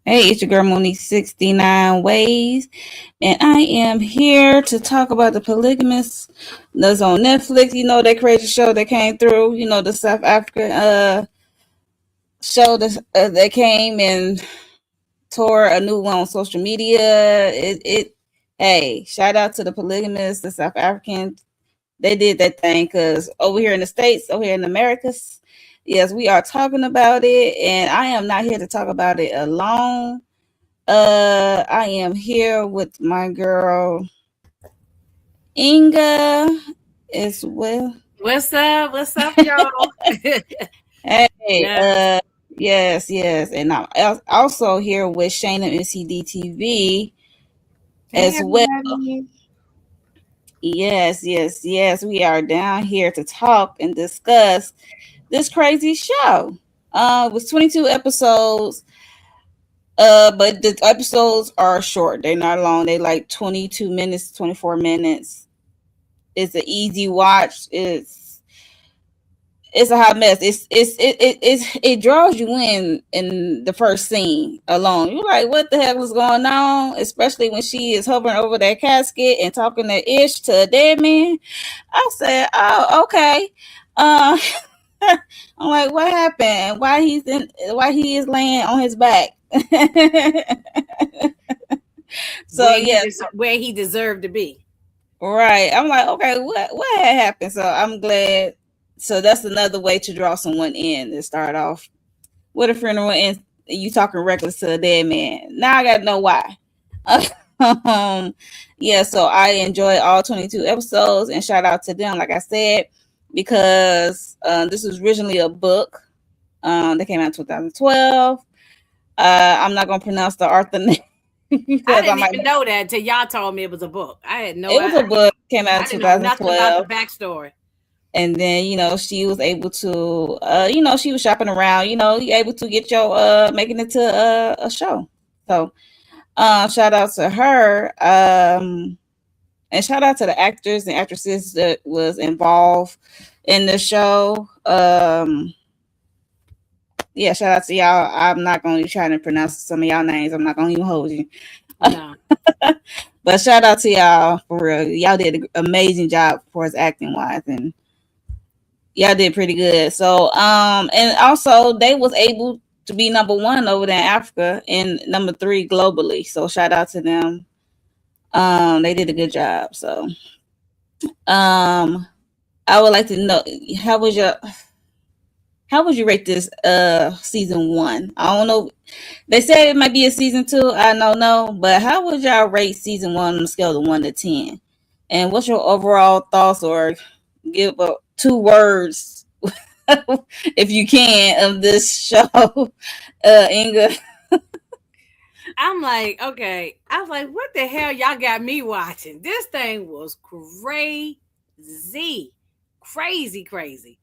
Hey, it's your girl Monique 69 Ways, and I am here to talk about the Polygamist that's on Netflix. You know, that crazy show that came through, the South African show that came and tore a new one on social media. Hey, shout out to the Polygamist, the South African. They did that thing because over here in the States, over here in the Americas, yes, we are talking about it, and I am not here to talk about it alone. I am here with my girl Inga as well. What's up? What's up, y'all? Hey, Yes. yes, and I'm also here with Shayna MCDTV Hey as well. everybody. Yes. We are down here to talk and discuss this crazy show. It was 22 episodes. But the episodes are short. They're not long. They like 22 minutes, 24 minutes. It's an easy watch. It's a hot mess. It draws you in the first scene alone. You're like, what the heck was going on? Especially when she is hovering over that casket and talking to Ish to a dead man. I said, oh, okay. Uh, I'm like, what happened? Why he is laying on his back? So yeah, Where he deserved to be. right. I'm like, okay, what had happened? So I'm glad. So that's another way to draw someone in to start off with a funeral and you talking reckless to a dead man. Now I gotta know why. um, yeah, so I enjoyed all 22 episodes and shout out to them, like I said, because this was originally a book that came out in 2012. I'm not gonna pronounce the author name I because I didn't might. even know that until y'all told me it was a book. I had no It was a book came out in I didn't know nothing about the 2012. backstory. And then she was able to she was shopping around, you able to get your making it to a show. So shout out to her, and shout out to the actors and actresses that was involved in the show. Yeah, shout out to y'all. I'm not gonna be trying to pronounce some of y'all names. I'm not gonna even hold you. No. But shout out to y'all for real. Y'all did an amazing job for us acting wise, and y'all did pretty good. So, and also they was able to be number one over there in Africa and number three globally. So shout out to them. They did a good job. So, um, I would like to know how was your how would you rate this season one? I don't know. They said it might be a season two. I don't know, but how would y'all rate season one on a scale of 1 to 10? And what's your overall thoughts or give two words if you can of this show, Inga? I'm like, okay. I was like, what the hell y'all got me watching? This thing was crazy. Crazy.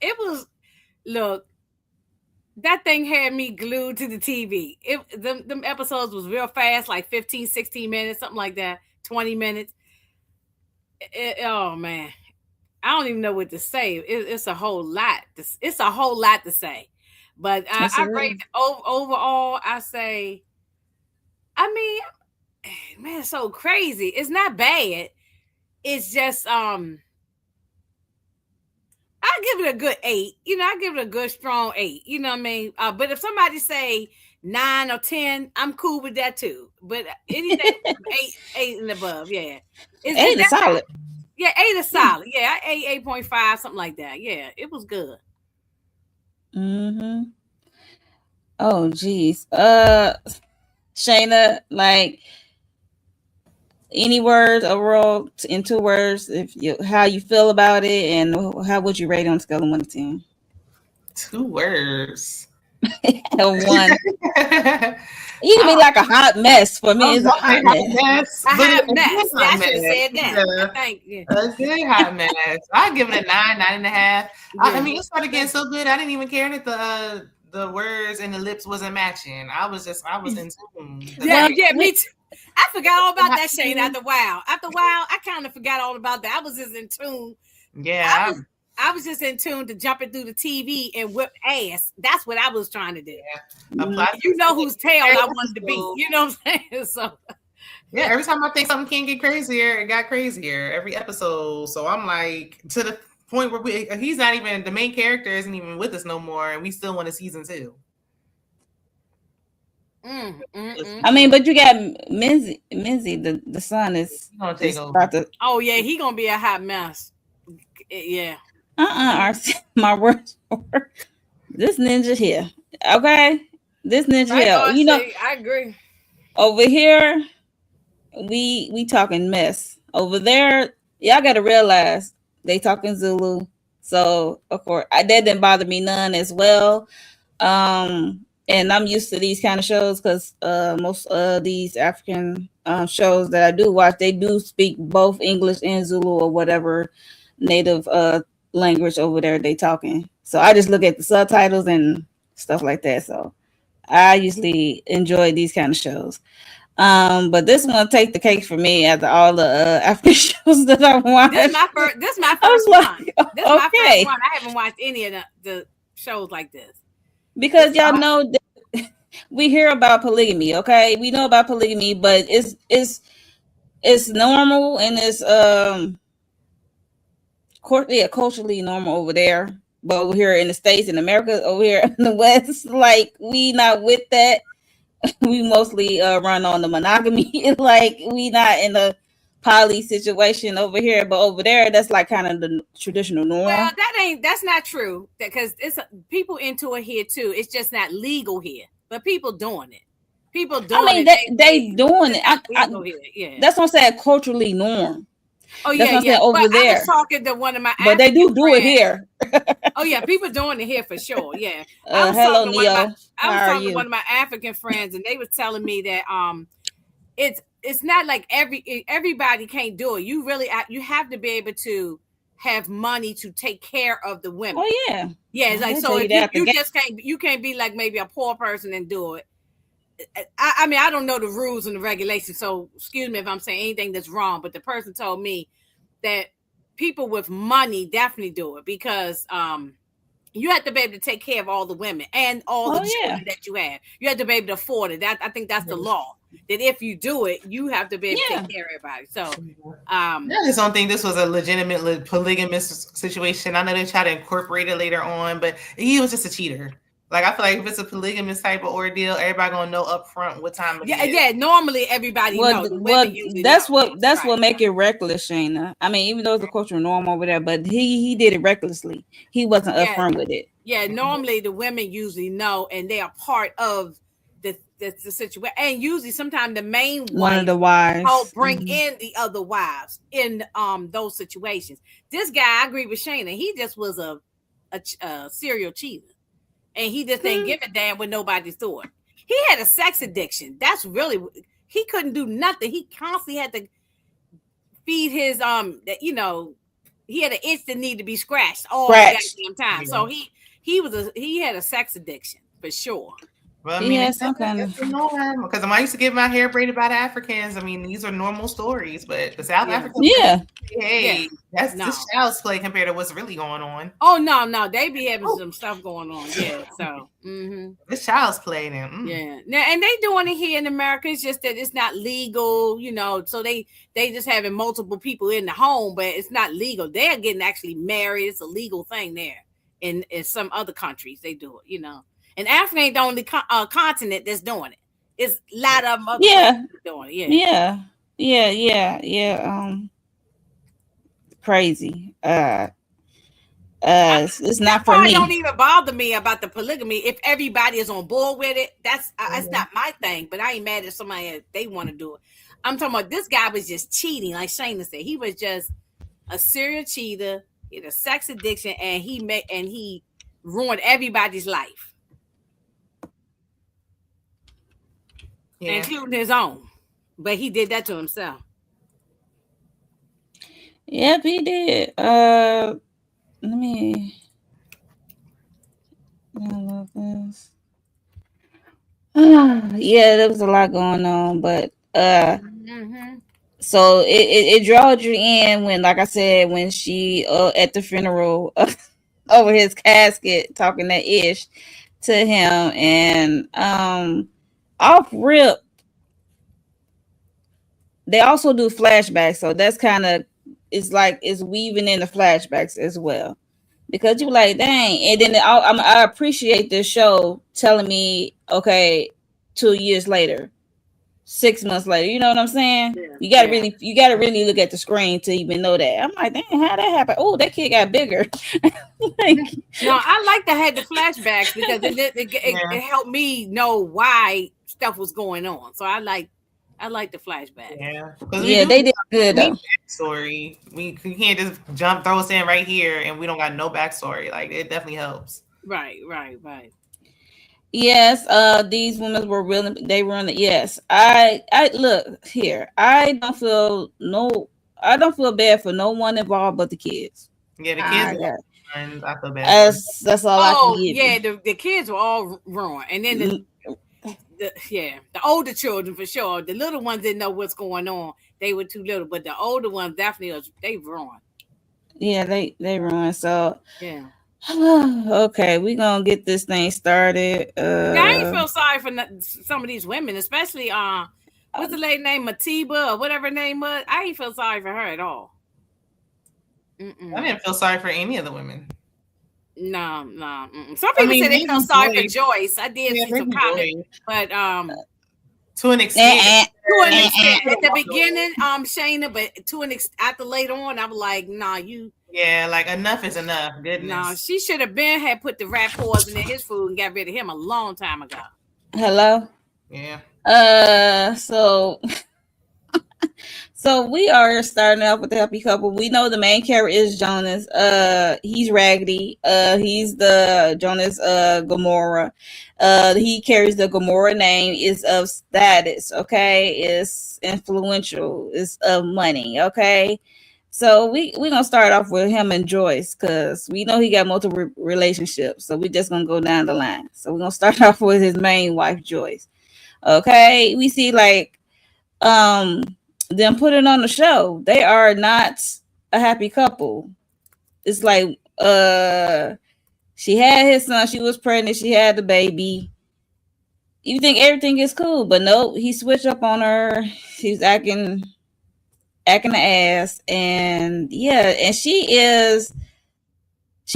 It was, look, that thing had me glued to the TV. Them episodes was real fast, like 15, 16 minutes, something like that, 20 minutes. Oh man, I don't even know what to say. It's a whole lot. It's a whole lot to say. But That's I real. rate overall. I say, I mean, man, it's so crazy. It's not bad. It's just I give it a good 8. I give it a good strong 8. You know what I mean? But if somebody say 9 or 10, I'm cool with that too. But anything 8 and above, yeah. Is Eight is that solid. yeah, 8 is Yeah. solid. Yeah, 8.5, something like that. Yeah, it was good. Mm-hmm. Oh, geez. Shayna, like any words overall in 2 words, if you how you feel about it, and how would you rate it on a scale of 1 to 10? 2 words. One. I You can be like a hot mess. For me, was it's a about to say hot hot mess. mess, I but it's have a good mess. Yeah, hot I should have mess. said that. I Yeah, think. Yeah. a good hot mess. I give it a 9, 9.5. I Yeah. mean, it started getting so good. I didn't even care that the words and the lips wasn't matching. I was in tune because Yeah, Well, yeah, me too. I forgot all about that Shane I after a while. After a while, I kind of forgot all about that. I was just in tune. I yeah, was I was just in tune to jumping through the TV and whip ass. That's what I was trying to do. Yeah. You know whose tail I wanted to be. You know what I'm saying? So yeah, every time I think something can get crazier, it got crazier every episode. So I'm like, to the point where he's not even, the main character isn't even with us no more, and we still want a season 2. I mean, but you got Minzy, the son is gonna take over. about to. Oh yeah, he gonna be a hot mess. Yeah. RC, my words. This ninja here, okay? This ninja here, you know. I agree. Over here, we talking mess. Over there, y'all got to realize they talking Zulu. So of course, that didn't bother me none as well. And I'm used to these kind of shows because most of these African shows that I do watch, they do speak both English and Zulu or whatever native language over there they talking. So I just look at the subtitles and stuff like that. So I usually enjoy these kind of shows. But this one take the cake for me after all the African shows that I watched. This my first one. This my first one. I haven't watched any of the shows like this. Because y'all know that we hear about polygamy, okay? We know about polygamy, but it's normal and it's culturally normal over there. But over here in the States, in America, over here in the West, like we not with that. We mostly run on the monogamy. Like we not in the poly situation over here, but over there, that's like kind of the traditional norm. Well, that's not true. Because it's people into it here too. It's just not legal here, but people doing it. People doing it. I mean, they doing it. Yeah, that's what I'm saying. Culturally norm. Oh yeah, yeah. Over there, I was talking to one of my. But they do it here. Oh yeah, people doing it here for sure. Yeah. Hello, Neo. I was talking to one of my African friends, and they was telling me that it's not like everybody can't do it. You have to be able to have money to take care of the women. Oh yeah, yeah. It's like so if you just can't be like maybe a poor person and do it. I mean, I don't know the rules and the regulations, so excuse me if I'm saying anything that's wrong, but the person told me that people with money definitely do it because you have to be able to take care of all the women and all the children that you have. You have to be able to afford it. I think that's the law. That if you do it, you have to be able to take care of everybody. So I just don't think this was a legitimate polygamist situation. I know they try to incorporate it later on, but he was just a cheater. Like I feel like if it's a polygamous type of ordeal, everybody gonna know up front what time it is. Yeah. Normally everybody knows. That's what make it reckless, Shayna. I mean, even though it's a cultural norm over there, but he did it recklessly. He wasn't upfront with it. Yeah, normally the women usually know, and they are part of the situation. And usually, sometimes the main one of the wives help bring in the other wives in those situations. This guy, I agree with Shayna. He just was a serial cheater. And he just didn't give a damn what nobody thought. He had a sex addiction. That's really, he couldn't do nothing. He constantly had to feed his he had an itch that needed to be scratched all the goddamn time. Yeah. So he had a sex addiction for sure. Well, I mean, some kind of norm because I used to get my hair braided by the Africans. I mean, these are normal stories, but the South Africans, this child's play compared to what's really going on. Oh no, they be having some stuff going on. Yeah, so this child's play now. Yeah, now and they doing it here in America. It's just that it's not legal, So they just having multiple people in the home, but it's not legal. They're getting actually married. It's a legal thing there. In some other countries, they do it. And Africa ain't the only continent that's doing it. It's a lot of them doing it. Yeah. Crazy. It's not for me. It don't even bother me about the polygamy if everybody is on board with it. That's not my thing. But I ain't mad at somebody they want to do it. I'm talking about this guy was just cheating, like Shayna said. He was just a serial cheater. He had a sex addiction, and he ruined everybody's life. Yeah. Including his own, but he did that to himself. Yep, he did. Let me look this. Yeah, there was a lot going on, but So it drawed you in when, like I said, when she at the funeral over his casket talking that ish to him, and off rip they also do flashbacks, so that's kind of, it's like it's weaving in the flashbacks as well, because you like, dang. And then I appreciate this show telling me, okay, 2 years later, 6 months later, you know what I'm saying? Yeah. You gotta really look at the screen to even know that. I'm like, dang, how that happened? Oh, that kid got bigger. Like, No, I like to have the flashbacks because Yeah. it helped me know why stuff was going on. So I like the flashback. Yeah. Because we yeah, do they did good need though. backstory. We can't just throw us in right here and we don't got no backstory. Like, it definitely helps. Right. Yes, these women were willing. They were on the, yes. I look here. I don't feel bad for no one involved but the kids. Yeah, the kids I are got, ones I feel bad for. that's all I can Oh give yeah, you. the kids were all ruined, and then Mm, the older children for sure. The little ones didn't know what's going on; they were too little. But the older ones definitely they ruined. yeah, they ruined. So Yeah, okay, we gonna get this thing started. yeah. I ain't feel sorry for some of these women, especially what's the lady name, Matiba or whatever her name was. I ain't feel sorry for her at all. I didn't feel sorry for any of the women. No. Mm-mm. Some I people mean, say they felt maybe sorry for Joyce. Joyce. I did Yeah, see some maybe comments, Joyce. but To an extent. to an extent, eh. at the beginning, Shayna, but to an extent, after later on, I was like, nah, Yeah, like, enough is enough. nah, Goodness. she should have had put the rat poison in his food and got rid of him a long time ago. Hello. Yeah. So So we are starting off with the happy couple. We know the main character is Jonas. He's raggedy. He's the Jonas Gomora. He carries the Gomora name. Is of status. Okay, it's influential. It's of money. Okay. So we gonna start off with him and Joyce, because we know he got multiple relationships. So we just gonna go down the line. So we're gonna start off with his main wife, Joyce. Okay, we see like um them put it on the show. They are not a happy couple. It's like she had his son, she was pregnant, she had the baby. You think everything is cool, but no, he switched up on her. She's acting the ass, and yeah, and she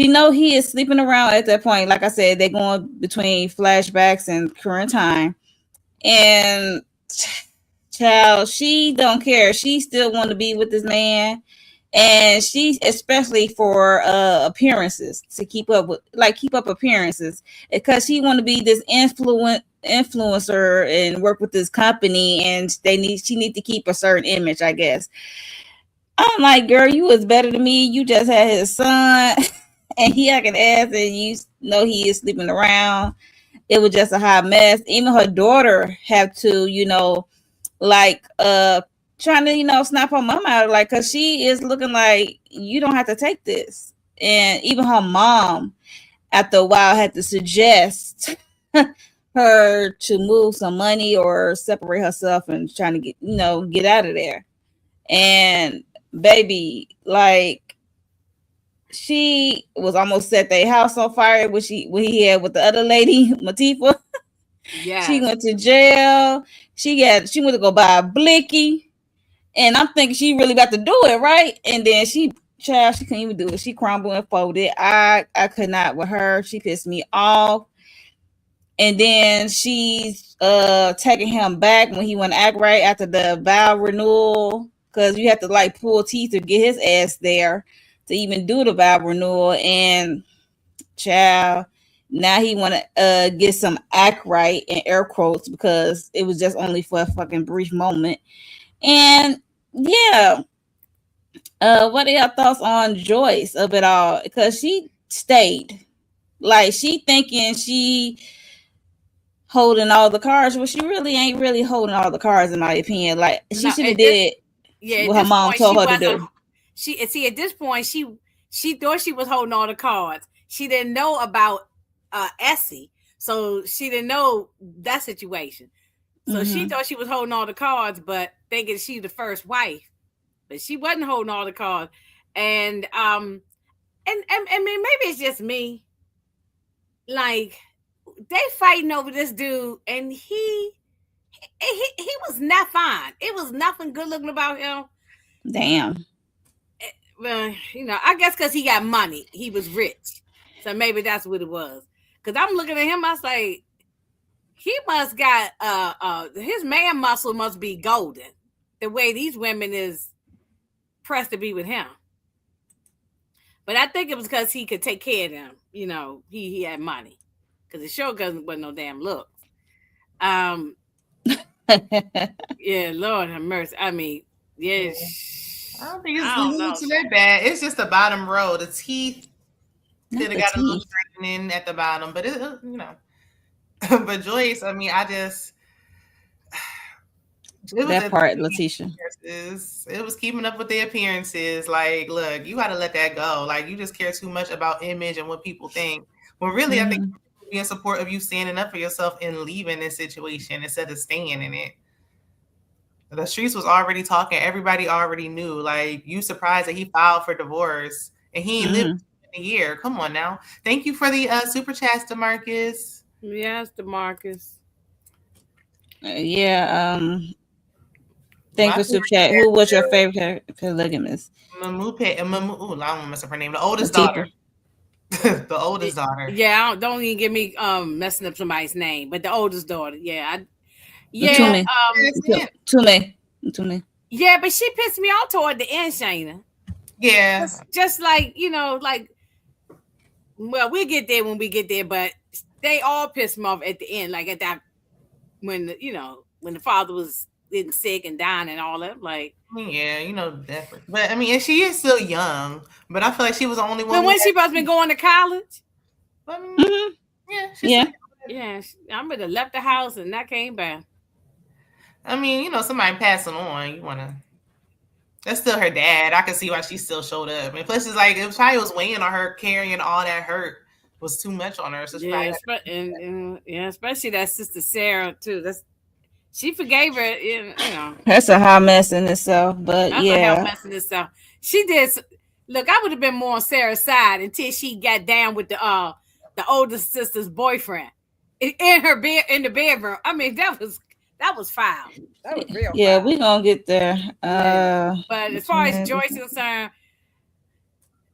know he is sleeping around at that point. Like I said, they're going between flashbacks and current time, and child, she don't care. She still want to be with this man, and she, especially for appearances, to keep up appearances, because she want to be this influencer and work with this company, and she need to keep a certain image, I guess. I'm like, girl, you was better than me. You just had his son, and he acting ass, and you know he is sleeping around. It was just a hot mess. Even her daughter have to, like trying to, snap her mom out, like, because she is looking like, you don't have to take this. And even her mom after a while had to suggest her to move some money or separate herself and trying to get out of there. And baby, like, she was almost set their house on fire when he had with the other lady, Matifa. Yeah. She went to jail. She went to go buy a blicky. And I'm thinking she really about to do it, right? And then she couldn't even do it. She crumbled and folded. I could not with her. She pissed me off. And then she's taking him back when he went to act right after the vow renewal, because you have to like pull teeth to get his ass there to even do the vow renewal. And child, now he want to get some act right in air quotes, because it was just only for a fucking brief moment. And yeah, what are your thoughts on Joyce of it all? Because she stayed, like, she thinking she holding all the cards, but she really ain't really holding all the cards, in my opinion. Like, she should have did what her mom told her to do. See, at this point, she thought she was holding all the cards. She didn't know about Essie, so she didn't know that situation. So she thought she was holding all the cards, but thinking she the first wife, but she wasn't holding all the cards. And I mean, maybe it's just me. Like they fighting over this dude, and he was not fine. It was nothing good looking about him. Damn. Well, I guess because he got money, he was rich, so maybe that's what it was. Because I'm looking at him, I was like, he must got his man muscle must be golden, the way these women is pressed to be with him. But I think it was because he could take care of them. He had money, because it sure wasn't no damn looks. Yeah, Lord have mercy. I mean, yeah. I don't think it's that bad. It's just the bottom row. The teeth could have got a little straightening at the bottom, but But Joyce, I mean, that part, Letitia. It was keeping up with the appearances. Like, look, you got to let that go. Like, you just care too much about image and what people think. Well, really, I think be in support of you standing up for yourself and leaving this situation instead of staying in it. The streets was already talking. Everybody already knew. Like, you surprised that he filed for divorce and he ain't lived in a year. Come on now. Thank you for the super chats, DeMarcus. Yes, DeMarcus. Thank you, super chat. Who was your favorite polygamist? I don't want to mess up her name. The oldest daughter. The oldest daughter. Yeah, don't even get me messing up somebody's name, but the oldest daughter. Yeah. Tume. Yeah, but she pissed me off toward the end, Shayna. Yeah. Just like, well, we'll get there when we get there, but they all pissed me off at the end, like at that when the father was getting sick and dying and all that. Like, yeah, definitely. But I mean, and she is still young, but I feel like she was the only one. But when she supposed to be going to college? Yeah. I would have left the house and that came back. I mean, somebody passing on, that's still her dad. I can see why she still showed up. And plus, it's like, it probably was weighing on her, carrying all that hurt was too much on her. So especially that sister Sarah too. She forgave her, That's a hot mess in itself, but that's a hot mess in itself. She did. Look, I would have been more on Sarah's side until she got down with the oldest sister's boyfriend in the bedroom. I mean, that was foul. That was real. Yeah, we're gonna get there. But as far as Joyce is concerned,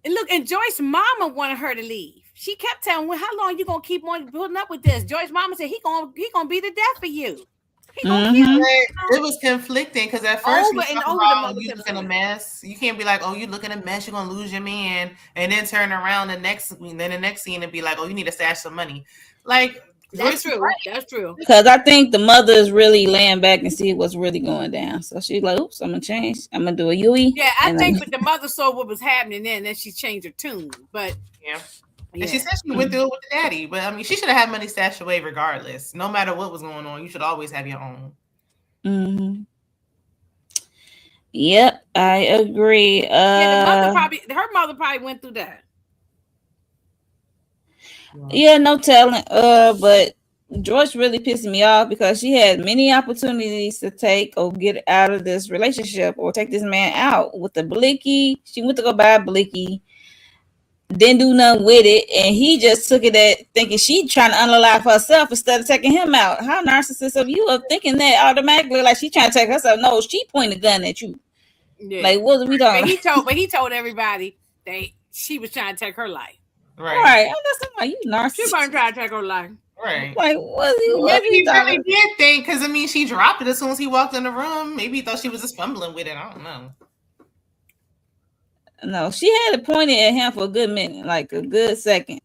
and Joyce's mama wanted her to leave. She kept telling her, "How long you gonna keep on putting up with this?" Joyce's mama said, "He gonna be the death for you." He gonna kill you. It was conflicting because at first you looking a mess. You can't be like, "Oh, you looking a mess. You're gonna lose your man," and then turn around the next scene and be like, "Oh, you need to stash some money." Like, that's true. Right. That's true. Because I think the mother is really laying back and see what's really going down. So she's like, "Oops, I'm gonna change. I'm gonna do a Yui." Yeah, I think but the mother saw what was happening then she changed her tune. But and she said she went through it with the daddy. But I mean, she should have had money stashed away regardless. No matter what was going on, you should always have your own. Yep, I agree. Her mother probably went through that. Yeah, no telling. But George really pissed me off because she had many opportunities to take or get out of this relationship or take this man out with the blicky. She went to go buy a blicky, didn't do nothing with it, and he just took it at thinking she trying to unalive herself instead of taking him out. How narcissist of you of thinking that automatically like she trying to take herself? No, she pointed a gun at you. Yeah. Like, what are we talking? But he told everybody that she was trying to take her life. Right. I'm just like, you narcissist. She wasn't trying to take her life. Right. Like, what he really did think, because I mean, she dropped it as soon as he walked in the room. Maybe he thought she was just fumbling with it. I don't know. No, she had it pointed at him for a good minute, like a good second.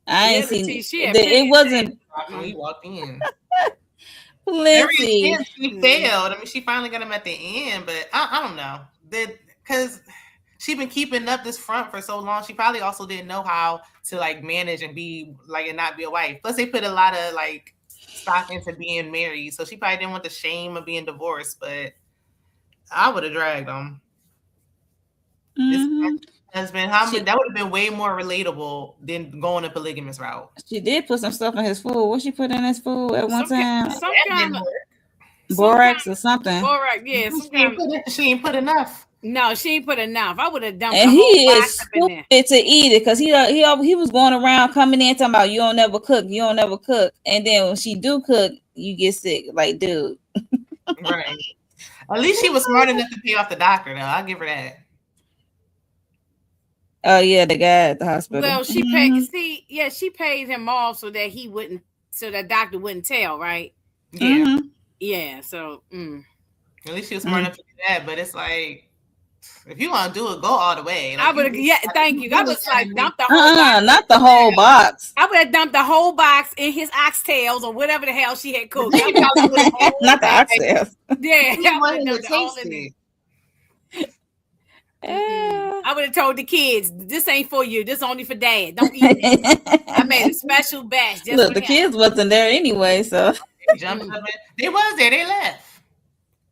I ain't seen it. It wasn't. He walked in. Plenty. She failed. I mean, she finally got him at the end, but I don't know. Because she's been keeping up this front for so long. She probably also didn't know how to like manage and be like and not be a wife. Plus, they put a lot of like stock into being married, so she probably didn't want the shame of being divorced. But I would have dragged them. Husband, that would have been way more relatable than going the polygamous route. She did put some stuff in his food. What she put in his food at one time? some borax kind or something. of borax. Yeah, some kind of. She ain't put enough. No, she ain't put enough. I would have dumped And the he whole box is up in there. stupid to eat it because he was going around coming in talking about you don't never cook, you don't never cook, and then when she do cook, you get sick. Like, dude. Right. At least she was smart enough to pay off the doctor, though. I'll give her that. Oh yeah, the guy at the hospital. Well, she paid. See, yeah, she paid him off so that he wouldn't, so that doctor wouldn't tell, right? Yeah. Mm-hmm. Yeah. So. At least she was smart enough to do that. But it's like, if you want to do it, go all the way. Like, I would have. Yeah. Thank you. I was like, dump the whole box. Not the whole box. I would have dumped the whole box in his oxtails or whatever the hell she had cooked. Not the oxtails. Yeah, He I would wanted have to dumped it all taste in there. it. I would have told the kids, "This ain't for you. This only for Dad. Don't eat it." I made a special batch. Just Look, for the him. kids wasn't there anyway, so They jumped up. They was there. They left.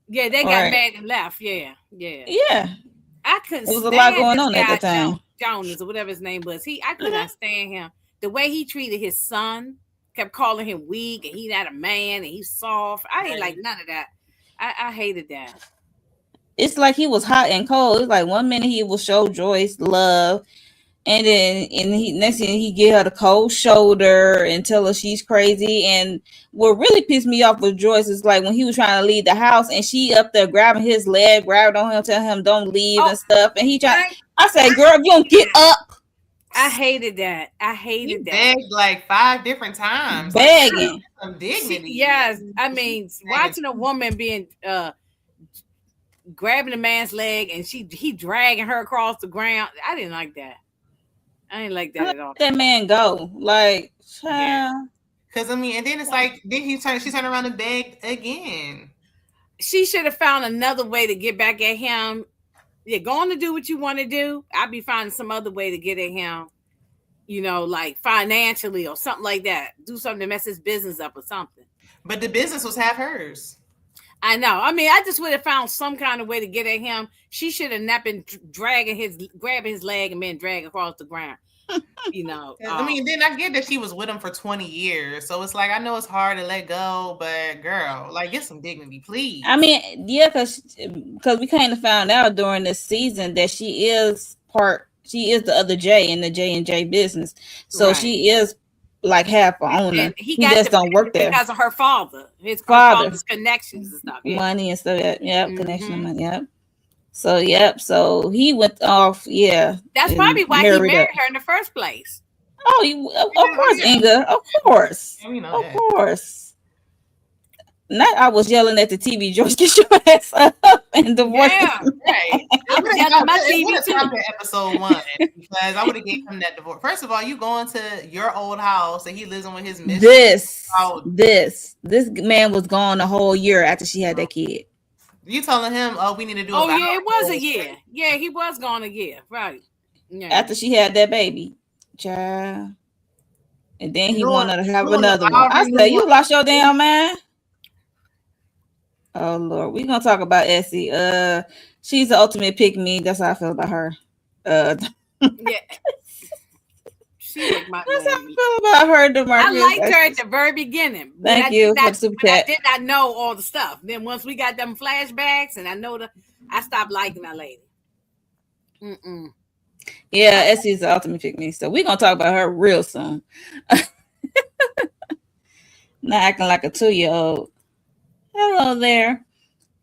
Yeah, they got Right. mad and left. Yeah. yeah. I couldn't There was a stand lot going this on at guy, the time. Jonas or whatever his name was. I could not stand him. The way he treated his son, kept calling him weak, and he not a man, and he's soft. I ain't like none of that. I hated that. It's like he was hot and cold. It's like one minute he will show Joyce love, and then next thing he get her the cold shoulder and tell her she's crazy. And what really pissed me off with Joyce is like when he was trying to leave the house and she up there grabbing his leg, grabbing on him, telling him don't leave and stuff. And he tried. I said, "Girl, if you don't get up." I hated that. I hated that. Begged like 5 different times. Begging. Like, some dignity. Yes, I mean, watching a woman being grabbing a man's leg and he dragging her across the ground. I didn't like that. I didn't like that at all. That man go like, child. Because I mean, and then it's like, then she turned around and begged again. She should have found another way to get back at him. You're going to do what you want to do. I'll be finding some other way to get at him, you know, like financially or something like that. Do something to mess his business up or something. But the business was half hers. I know. I mean, I just would have found some kind of way to get at him. She should have not been grabbing his leg and been dragged across the ground. You know. I mean, then I get that she was with him for 20 years. So it's like, I know it's hard to let go, but girl, like, get some dignity, please. I mean, yeah, because we kind of found out during this season that she is the other J in the J&J business. So she is like half a owner. And he just don't work there. Because of her father. His father's connections and stuff. Yeah. Money and stuff. Yep. Connection and money. Yep. So he went off. Yeah. That's probably why he married her in the first place. Oh, of course, Inga. Of course. Of course. Not I was yelling at the TV, George, get your ass up and divorce. Yeah, right. I would have my TV too. Episode 1 because I would have gave him that divorce. First of all, you going to your old house and he lives in with his mistress. This man was gone a whole year after she had that kid. You telling him, oh, we need to do it. Oh, yeah, it was a year. Yeah, he was gone a year. Right. Yeah. After she had that baby. Child. And then he wanted to have another one. I said, you lost your damn mind. Oh Lord, we're gonna talk about Essie. She's the ultimate pick-me. That's how I feel about her. Yeah. That's how I feel about her, DeMarcus. I liked her at the very beginning. Thank you for the super chat. I did not know all the stuff. Then once we got them flashbacks, and I stopped liking that lady. Yeah, Essie's the ultimate pick-me. So we're gonna talk about her real soon. Not acting like a 2-year-old. Hello there,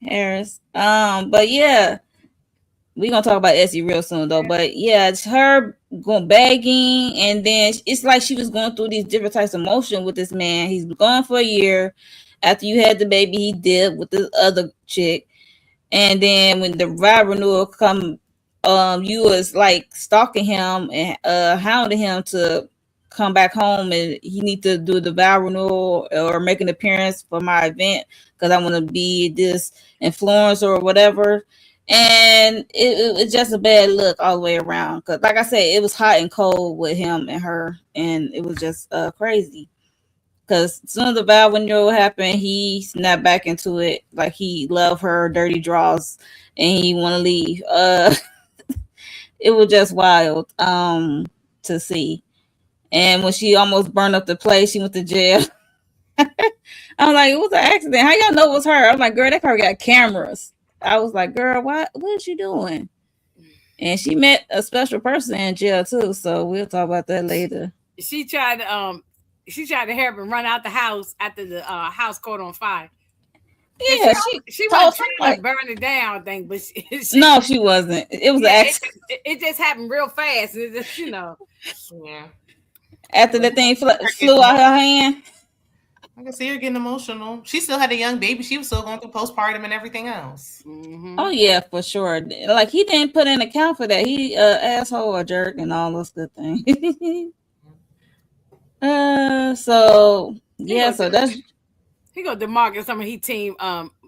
Harris. But yeah, we're gonna talk about Essie real soon though. But yeah, it's her going begging, and then it's like she was going through these different types of emotion with this man. He's gone for a year. After you had the baby, he did with this other chick, and then when the vow renewal come, you was like stalking him and hounding him to come back home, and he need to do the vow renewal or make an appearance for my event because I want to be this influencer or whatever. And it's just a bad look all the way around. Because like I said, it was hot and cold with him and her, and it was just crazy. Because as soon as the vow renewal happened, he snapped back into it like he loved her dirty draws and he want to leave. It was just wild to see. And when she almost burned up the place, she went to jail. I'm like, it was an accident. How y'all know it was her? I'm like, girl, that car got cameras. I was like, girl, what is she doing? And she met a special person in jail too, so we'll talk about that later. She tried to help him run out the house after the house caught on fire. Yeah, she wasn't trying to burn it down, I think, but no, she wasn't. It was an accident. It just happened real fast. It just, Yeah. After the thing flew out her hand. I can see her getting emotional. She still had a young baby. She was still going through postpartum and everything else. Mm-hmm. Oh yeah, for sure. Like he didn't put in account for that. He asshole, a jerk, and all those good things. So yeah, so that's he go DeMarcus. Some of he team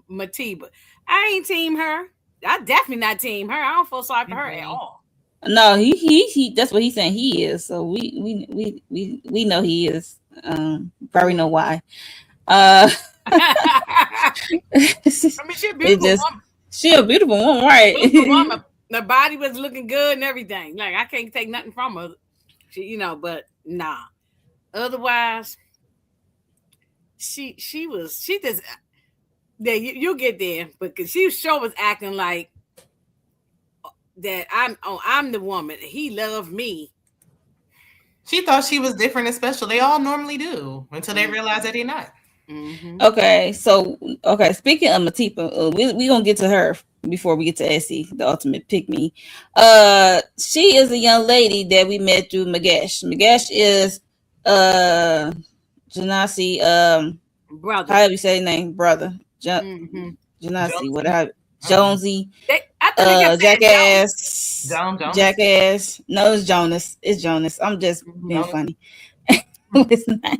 Matiba. I ain't team her. I definitely not team her. I don't feel sorry for her at all. No, he that's what he's saying he is. So we know he is. Probably know why. I mean, she's a beautiful woman. She a beautiful woman, right? Beautiful woman. The body was looking good and everything. Like I can't take nothing from her. She, but nah. Otherwise, she just yeah, you'll get there, because she sure was acting like that I'm the woman. He loved me. She thought she was different and special. They all normally do until they realize that they're not. Mm-hmm. Okay, speaking of Matipa, we gonna get to her before we get to Essie, the ultimate pick me. She is a young lady that we met through Magash. Magash is Jonasi brother. How do you say his name? Brother. Jonasi, whatever. Jonesy. Jackass. Jackass. No, it's Jonas. It's Jonas. I'm just being funny. It's not.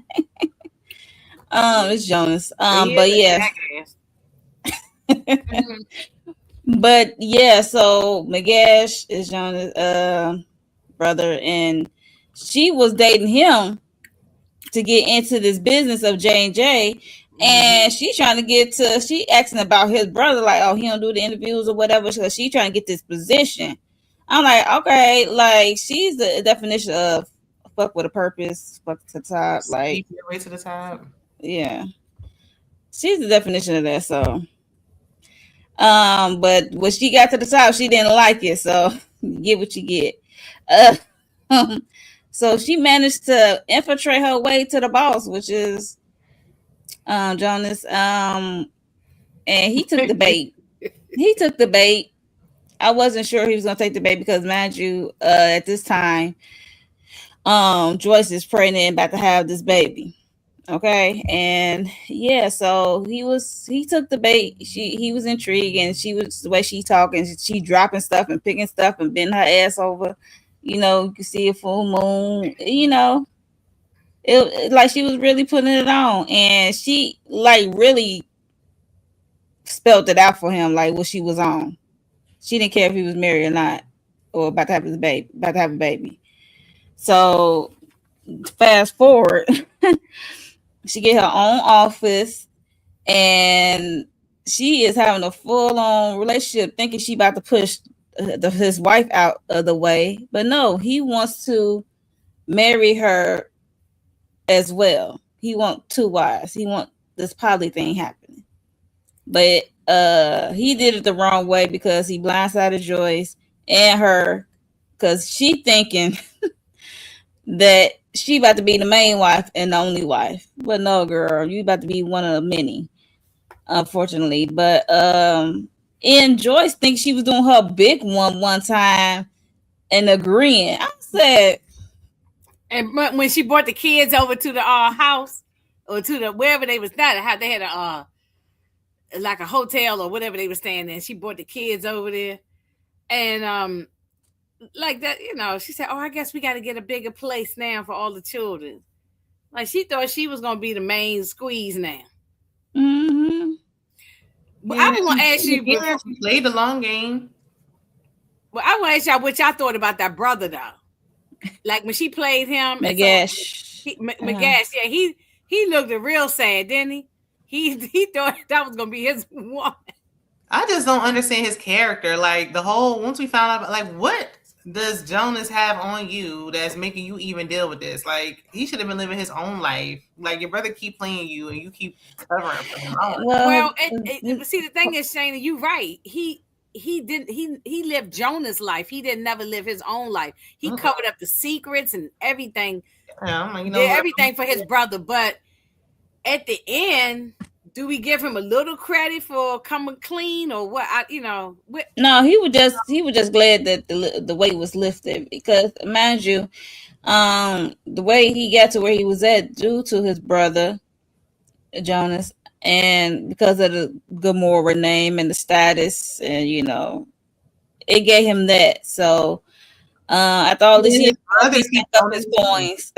It's Jonas. But yeah. But yeah, so Magash is Jonas' brother, and she was dating him to get into this business of J&J. And she asking about his brother, like, oh, he don't do the interviews or whatever, so she trying to get this position. I'm like, okay, like, she's the definition of fuck with a purpose, fuck to the top, like, your way to the top. Yeah, she's the definition of that. So, but when she got to the top, she didn't like it. So, you get what you get. So she managed to infiltrate her way to the boss, which is Jonas. And he took the bait. I wasn't sure he was gonna take the bait because, mind you, at this time, Joyce is pregnant and about to have this baby. Okay, and yeah, so he took the bait. He was intrigued, and she was the way she talking. She dropping stuff and picking stuff and bending her ass over. You can see a full moon. It like she was really putting it on, and she like really spelled it out for him, like what she was on. She didn't care if he was married or not, or about to have a baby. So fast forward, she get her own office, and she is having a full-on relationship, thinking she about to push his wife out of the way, but no, he wants to marry her as well. He want 2 wives. He want this poly thing happening, but he did it the wrong way because he blindsided Joyce and her, because she thinking that she about to be the main wife and the only wife. But no, girl, you about to be one of many, unfortunately. But and Joyce thinks she was doing her big one time and agreeing. I said, and when she brought the kids over to the house, or to the wherever they was not, how they had a like a hotel or whatever they were staying in. She brought the kids over there, and like that, she said, oh, I guess we got to get a bigger place now for all the children. Like she thought she was gonna be the main squeeze now. Mm-hmm. But I want to ask you, she played the long game. Well, I want to ask y'all what y'all thought about that brother though. Like when she played him, Magash. Magash, yeah, he looked real sad, didn't he? He thought that was gonna be his woman. I just don't understand his character. Like the whole, once we found out, like what does Jonas have on you that's making you even deal with this? Like, he should have been living his own life. Like, your brother keep playing you and you keep covering for him. Well, see, the thing is, Shana, you right. He didn't he lived Jonah's life. He didn't never live his own life. He covered up the secrets and everything. Yeah, did everything for his brother. But at the end, do we give him a little credit for coming clean or what? No, he was just glad that the weight was lifted, because mind you, the way he got to where he was at due to his brother Jonas, and because of the Gomora name and the status, and it gave him that. So after all this years, he up his coins.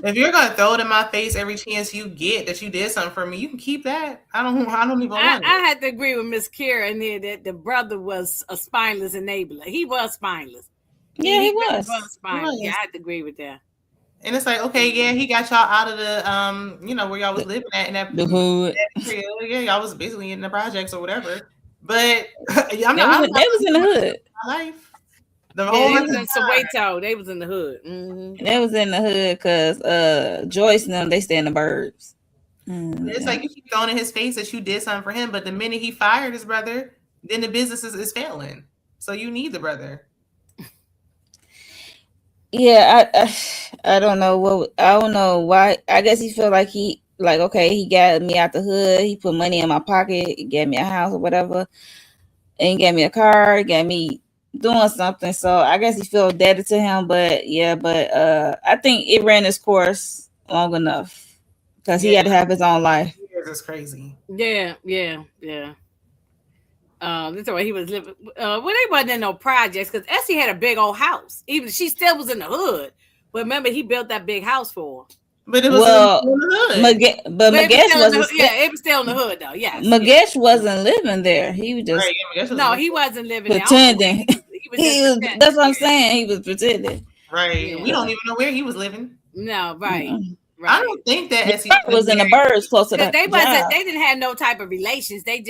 If you're gonna throw it in my face every chance you get that you did something for me, you can keep that. I don't even want it. I had to agree with Miss Kira in there that the brother was a spineless enabler. He was spineless. Yeah, he was. Spineless. Yeah, I had to agree with that. And it's like, okay, yeah, he got y'all out of the where y'all was living at in that the hood. Yeah, y'all was basically in the projects or whatever. But they was in the hood. My life. They was in Soweto. They was in the hood. Mm-hmm. They was in the hood because Joyce and them, they stay in the burbs. It's like you keep throwing in his face that you did something for him, but the minute he fired his brother, then the business is failing. So you need the brother. Yeah, I don't know I don't know why. I guess he felt like okay, he got me out the hood. He put money in my pocket. He gave me a house or whatever, and he gave me a car. He gave me doing something. So I guess he felt indebted to him. But I think it ran its course long enough because he had to have his own life. It's crazy. Yeah. That's why he was living. Well, they wasn't in no projects because Essie had a big old house. Even she still was in the hood. But remember, he built that big house for her. But it was in the hood. But Magesh wasn't. It was still in the hood though. Yeah, Magesh wasn't living there. He was just he wasn't living pretending. There. He was pretending. That's what I'm saying. He was pretending. Right. Yeah. We don't even know where he was living. No. Right. Mm-hmm. Right. I don't think that Essie was in the birds close to the they didn't have no type of relations. They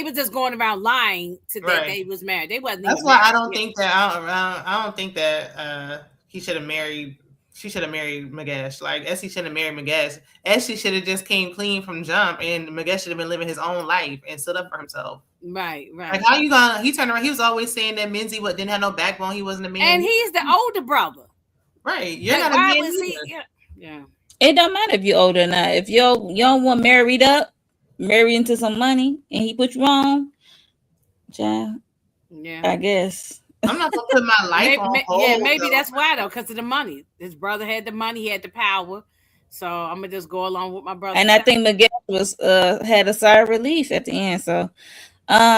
were just going around lying to that they was married. They wasn't. That's why I don't think that I don't think that he should have married. She should have married Magesh. Like Essie should have married Magesh. Essie should have just came clean from jump, and Magesh should have been living his own life and stood up for himself. Right. Like how you gonna? He turned around. He was always saying that Minzy didn't have no backbone. He wasn't a man. And he's the older brother. Right. You're not a man. Yeah. It don't matter if you're older or not. If your young one married into some money, and he put you on, child. Yeah. I guess. I'm not gonna put my life on hold. Yeah, maybe that's why though, because of the money. His brother had the money, he had the power. So I'm gonna just go along with my brother. And I think Miguel was had a sigh of relief at the end. So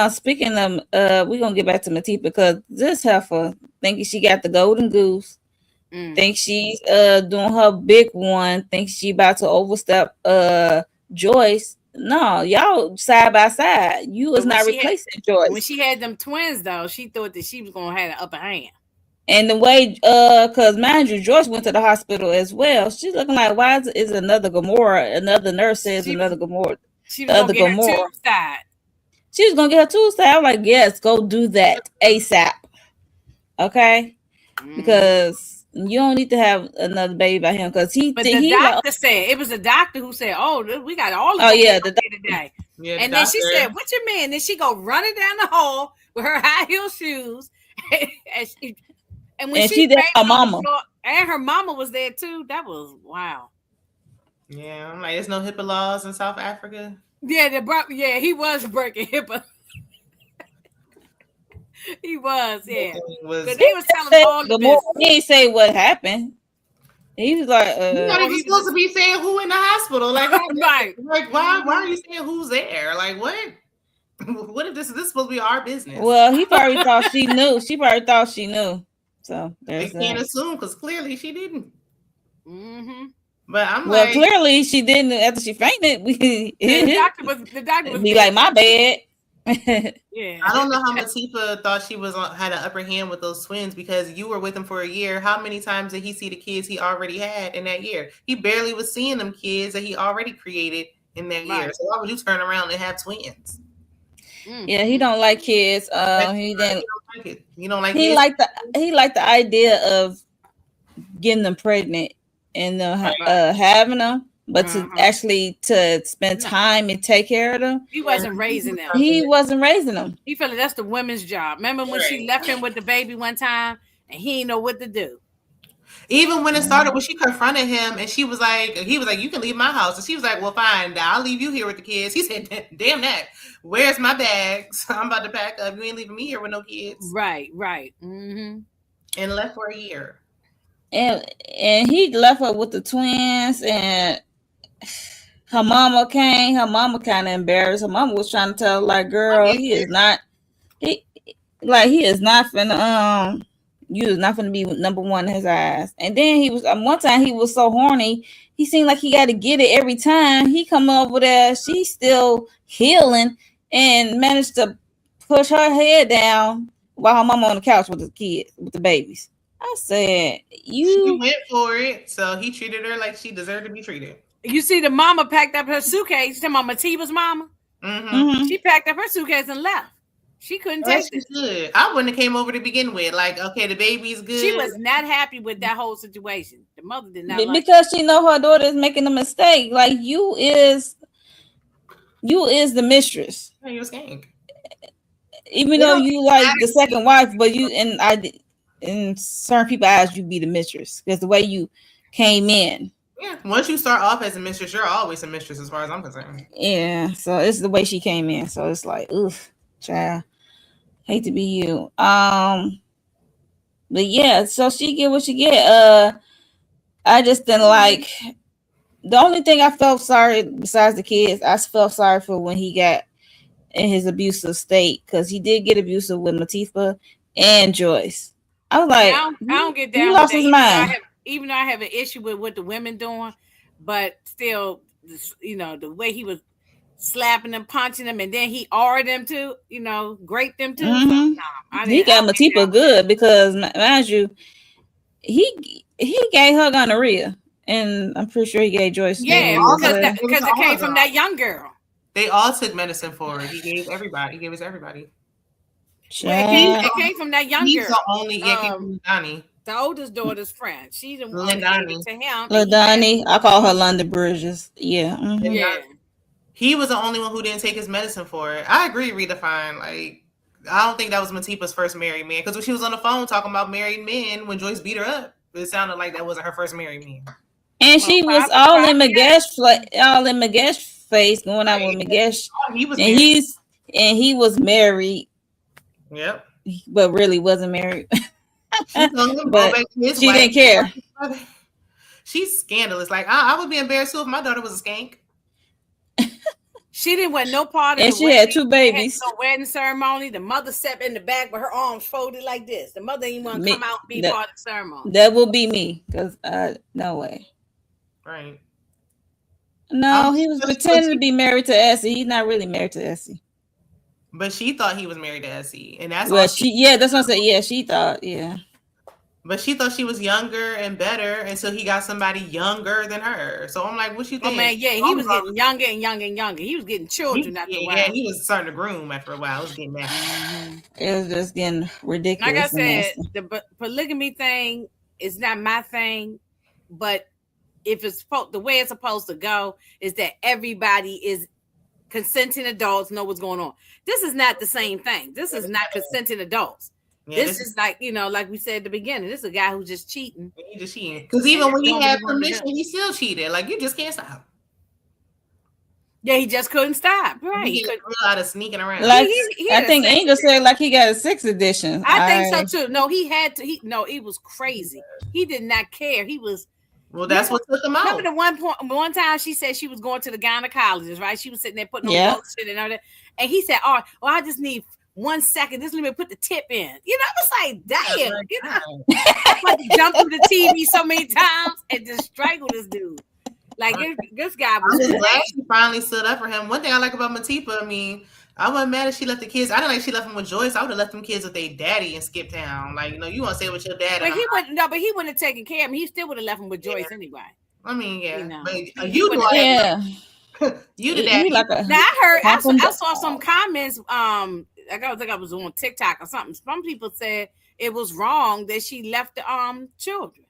speaking of we're gonna get back to Matip because this heifer thinking she got the golden goose. Think she's doing her big one, think she about to overstep Joyce. No, y'all side by side. You was not replacing Joyce. When she had them twins though, she thought that she was gonna have the upper hand. And the way because mind you, Joyce went to the hospital as well. She's looking like, why is another Gomora? Another nurse says another Gomora. She was gonna get her tube side. She was gonna get her tube side. I'm like, yes, go do that ASAP. Okay? Because you don't need to have another baby by him because the doctor said it was a doctor who said, "Oh, we got all of the doctor today." Yeah, and then she said, "What's your man?" Then she go running down the hall with her high heel shoes, and when she did her mama, and her mama was there too. That was wow. Yeah, I'm like, there's no HIPAA laws in South Africa. Yeah, he was breaking HIPAA. He was, yeah. Because they was telling all the business. He didn't say what happened. He was like, you know, he was supposed to be saying who in the hospital. Like, right. Like, why are you saying who's there? Like, what? What if this is supposed to be our business? Well, he probably thought she knew. She probably thought she knew. So they can't assume because clearly she didn't. Mm-hmm. But I'm clearly she didn't after she fainted. The doctor was be like, my bad. Yeah, I don't know how Matifa thought she had an upper hand with those twins because you were with him for a year. How many times did he see the kids he already had in that year? He barely was seeing them kids that he already created in that year. So why would you turn around and have twins? Yeah, he don't like kids. He didn't like it. You don't like he kids? liked the idea of getting them pregnant and having them, but to actually to spend time and take care of them, he wasn't raising them. He wasn't raising them. He felt like that's the women's job. Remember when she left him with the baby one time and he didn't know what to do. Even when it started, when she confronted him and he was like, you can leave my house. And she was like, well, fine, I'll leave you here with the kids. He said, damn that. Where's my bags? I'm about to pack up. You ain't leaving me here with no kids. Right. Mm-hmm. And left for a year. And he left her with the twins, and her mama came. Her mama kind of embarrassed. Her mama was trying to tell her, like, girl, he is not finna you is not gonna be number one in his eyes. And then he was one time he was so horny, he seemed like he got to get it every time. He come over there, she's still healing, and managed to push her head down while her mama on the couch with the kids, with the babies. I said, She went for it, so he treated her like she deserved to be treated. You see, the mama packed up her suitcase. Talking about Matiba's mama. Mm-hmm. She packed up her suitcase and left. She couldn't take it. Good. I wouldn't have came over to begin with. Like, okay, the baby's good. She was not happy with that whole situation. The mother did not because she know her daughter is making a mistake. Like, you is the mistress. You a skank. Even though you like the second wife, but you in certain people's eyes, you be the mistress because the way you came in. Yeah, once you start off as a mistress, you're always a mistress as far as I'm concerned. Yeah, so it's the way she came in. So it's like, oof, child, hate to be you. But yeah, so she get what she get. I just didn't like. The only thing I felt sorry besides the kids, I felt sorry for when he got in his abusive state, because he did get abusive with Latifah and Joyce. I was like, I don't get down. He lost his mind. Even though I have an issue with what the women doing, but still, the way he was slapping them, punching them, and then he ordered them to, grape them too. Mm-hmm. So, he got Latifah good because, mind you, he gave her gonorrhea, and I'm pretty sure he gave Joyce. Yeah, because it came from that young girl. They all took medicine for it. He gave everybody. He gave it to everybody. It came from that young girl. He's the only. It came from Donnie. The oldest daughter's friend. She's the one that gave it to him. LaDonnie. I call her London Bridges. Yeah. Mm-hmm. Yeah. He was the only one who didn't take his medicine for it. I agree, Redefine. Like, I don't think that was Matipa's first married man, because when she was on the phone talking about married men when Joyce beat her up, it sounded like that wasn't her first married man. And she was all in Magesh face, going out with Magesh. He was and he was married. Yep. But really wasn't married. But she didn't care. She's scandalous. Like, I would be embarrassed too if my daughter was a skank. She didn't want no part of it. And she had 2 babies. No wedding ceremony. The mother sat in the back with her arms folded like this. The mother didn't want to come out and be part of the ceremony. That will be me, because no way. Right. No, he was pretending to be married to Essie. He's not really married to Essie. But she thought he was married to Essie, and that's that's what I said. Yeah, she thought, yeah. But she thought she was younger and better until he got somebody younger than her. So I'm like, what you think? Oh man, yeah, he was getting younger and younger and younger. He was getting children after a while. Yeah, he was starting to groom after a while. It was getting that. It was just getting ridiculous. Like I said, the polygamy thing is not my thing, but if it's the way it's supposed to go is that everybody is consenting adults know what's going on. This is not the same thing. This is not consenting adults. Yeah, this is like, like we said at the beginning, this is a guy who's just cheating. He just cheating. Because even when he had permission, he still cheated. Like, you just can't stop. Yeah, he just couldn't stop. Right. He couldn't real out of sneaking around. Like, I think Angel said like he got a 6th edition. I think so too. No, he had to. It was crazy. He did not care. He was. Well, that's what took him out. Remember the one time she said she was going to the gynecologist, right? She was sitting there putting on bullshit and all that. And he said, "Oh, well, I just need 1 second. Just let me put the tip in." It's like, damn. I had to jump through the TV so many times and just strangle this dude. Like, this guy was. I'm glad she finally stood up for him. One thing I like about Matipa, I wasn't mad if she left the kids. I didn't like she left them with Joyce. I would have left them kids with their daddy and skipped town. Like, you want to stay with your dad. But he wouldn't have taken care of him. He still would have left him with Joyce anyway. I mean, yeah. But you do yeah. You the daddy. Now I saw some comments. think I was on TikTok or something. Some people said it was wrong that she left the children.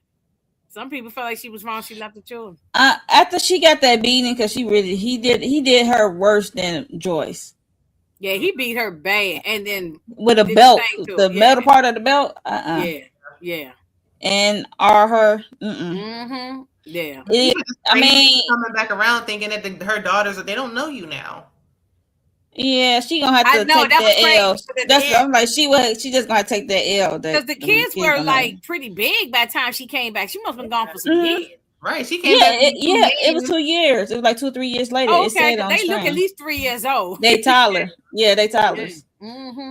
Some people felt like she was wrong. She left the children. After she got that beating, because he did her worse than Joyce. Yeah, he beat her bad, and then with a belt, the metal part of the belt. Yeah. And her. Yeah. I mean, coming back around thinking that her daughters, they don't know you now. Yeah, she gonna have to take that L. I'm like, she just gonna take that L. Because the kids were like pretty big by the time she came back. She must have been gone for some years. Right, she came back. It was 2 years. It was like 2 or 3 years later. Oh, okay, they look at least 3 years old. They toddler. Yeah, they toddlers.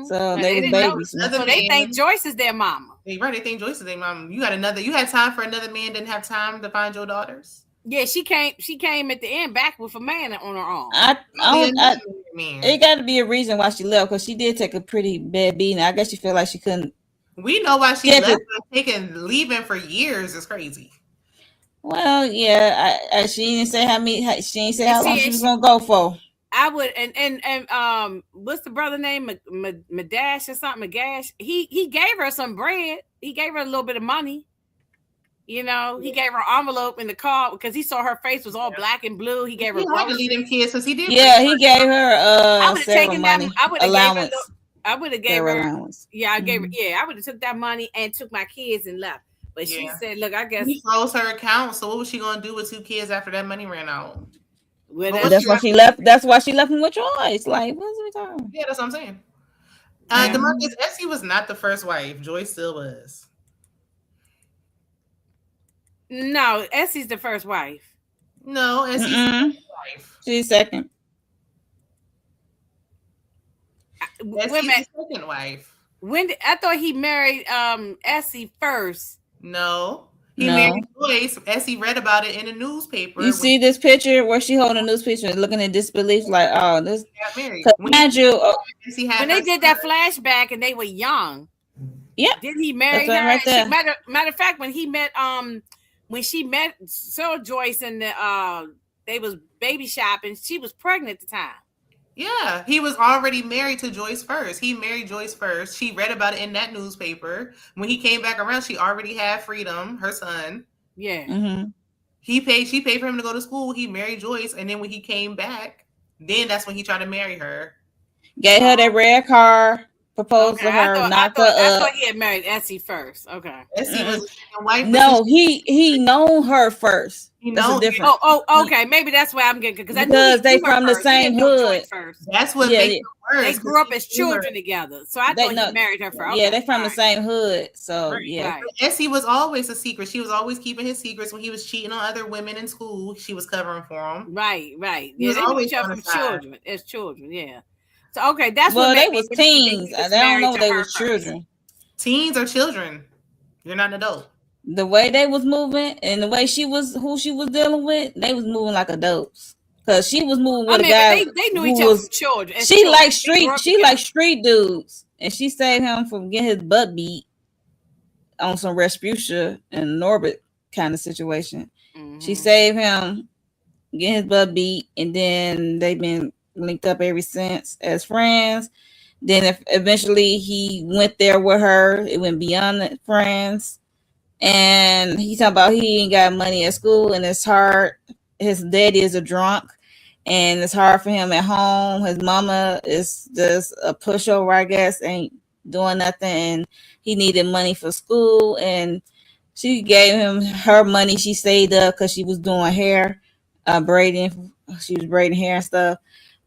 So they was babies. So they think Joyce is their mama. Right, they think Joyce is their mama. You had time for another man, didn't have time to find your daughters. Yeah, she came at the end back with a man on her arm. It got to be a reason why she left, because she did take a pretty bad beating. I guess she felt like she couldn't. We know why she left. Leaving for years is crazy. Well, yeah, she didn't say how long she was gonna go for. I would and what's the brother name? Madash or something? Magash. He gave her some bread. He gave her a little bit of money. You know, he gave her an envelope in the car because he saw her face was all black and blue. He gave her. He had to leave them kids because he did. Yeah, he gave her. I would have taken that. Allowance. I would have gave her. Allowance. Yeah, I gave her. Yeah, I would have took that money and took my kids and left. But she said, "Look, I guess he froze her account. So what was she gonna do with 2 kids after that money ran out?" Well, that's why she left. That's why she left him with Joyce. Like, what's we talking? Yeah, that's what I'm saying. DeMarcus, Essie was not the first wife. Joyce still was. No, Essie's the first wife. No, Essie's the wife. She's second. Essie's the second wife. I thought he married Essie first. No. He married Joyce. Essie read about it in a newspaper. You see this picture where she holding a newspaper looking in disbelief, like, oh, this. When they did that flashback and they were young. Yeah. Did he marry her? Right there. Matter of fact, when she met Joyce and they was baby shopping, she was pregnant at the time. Yeah, he was already married to Joyce first. He married Joyce first. She read about it in that newspaper. When he came back around, she already had Freedom, her son. Yeah. Mm-hmm. She paid for him to go to school. He married Joyce. And then when he came back, then that's when he tried to marry her. Gave her that red car, proposed to her, knocked her up. I thought he had married Essie first. Okay. Essie was a wife. No, he known her first. Different. Okay. Maybe that's why I'm getting because they from the same hood. That's what makes it worse. They grew up as children together, so I thought he married her first. Yeah, they from the same hood, so yeah. Right. Essie was always a secret. She was always keeping his secrets. When he was cheating on other women in school, she was covering for him. Right. He was always from children as children. Yeah. So that's they was teens. I don't know if they was children. Teens or children. You're not an adult. The way they was moving and the way who she was dealing with, they was moving like adults. Cause she was moving with a guy. They knew each other as children. She like street dudes, and she saved him from getting his butt beat on some Respucia and Norbit kind of situation. Mm-hmm. She saved him getting his butt beat, and then they've been linked up ever since as friends. Then eventually he went there with her. It went beyond the friends. And he talking about he ain't got money at school, and it's hard. His daddy is a drunk, and it's hard for him at home. His mama is just a pushover, I guess, ain't doing nothing, and he needed money for school. And she gave him her money. She saved up because she was doing hair, braiding. She was braiding hair and stuff.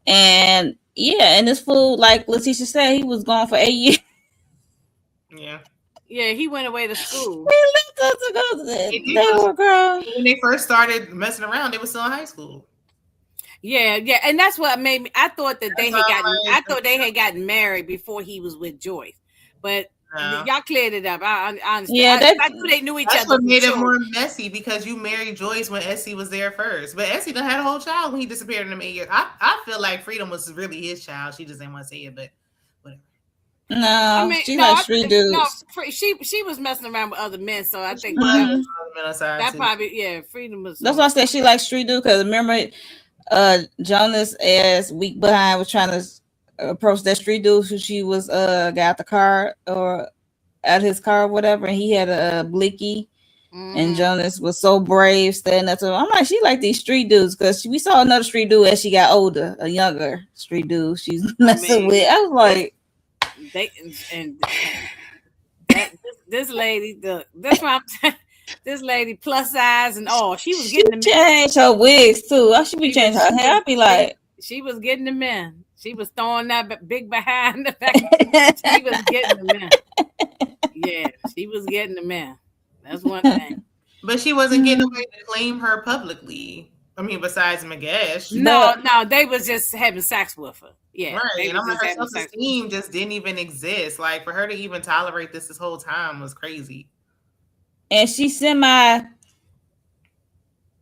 And and this fool, like Letitia said, he was gone for 8 years. Yeah. Yeah, he went away to school. He left us to go to that. When they first started messing around, they were still in high school. Yeah, and that's what made me. I thought that they had gotten married before he was with Joyce, but y'all cleared it up. I understand. Yeah, I knew they knew each other. That's what made it more messy because you married Joyce when Essie was there first, but Essie done had a whole child when he disappeared in them 8 years. I feel like Freedom was really his child. She just didn't want to say it, but whatever. No, she like street dudes. No, she was messing around with other men, so I think that probably Freedom was. That's why I said she likes street dudes because remember, Jonas as weak behind was trying to approached that street dude who she was got the car or at his car or whatever, and he had a blicky. And Jonas was so brave standing up to him. I'm like, she like these street dudes because we saw another street dude as she got older, a younger street dude she's messing with. I was like, this lady, this lady plus size and all. She was getting the men. Changed her wigs too. I should be changing her hair. I'd be like, she was getting the men. She was throwing that big behind the back. She was getting the men. Yeah, she was getting the men. That's one thing. But she wasn't getting away to claim her publicly. I mean, besides Magash. No, they was just having sex with her. Yeah. Right. And I'm like, her self-esteem just didn't even exist. Like, for her to even tolerate this whole time was crazy. And she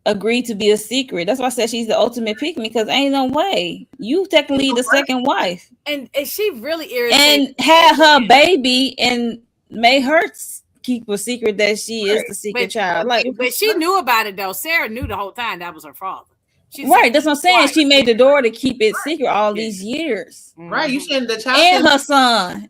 agreed to be a secret. That's why I said she's the ultimate pick me, because ain't no way. You technically the second wife. And she really irritated. And had her baby and made her keep a secret that she is the secret child. But she knew about it though. Sarah knew the whole time that was her father. Right, that's what I'm saying. She made the door to keep it secret all these years. Right, you shouldn't. The child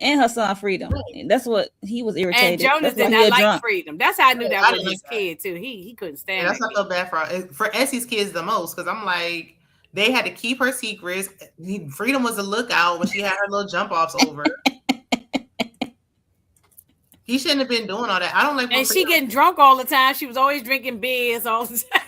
and her son Freedom. Right. That's what he was irritated. And Jonas did not like Freedom. That's how I knew that was his kid too. He couldn't stand. That's not so bad for Essie's kids the most, because I'm like, they had to keep her secrets. Freedom was a lookout when she had her little jump offs over. He shouldn't have been doing all that. I don't like. And she getting drunk all the time. She was always drinking beers all the time.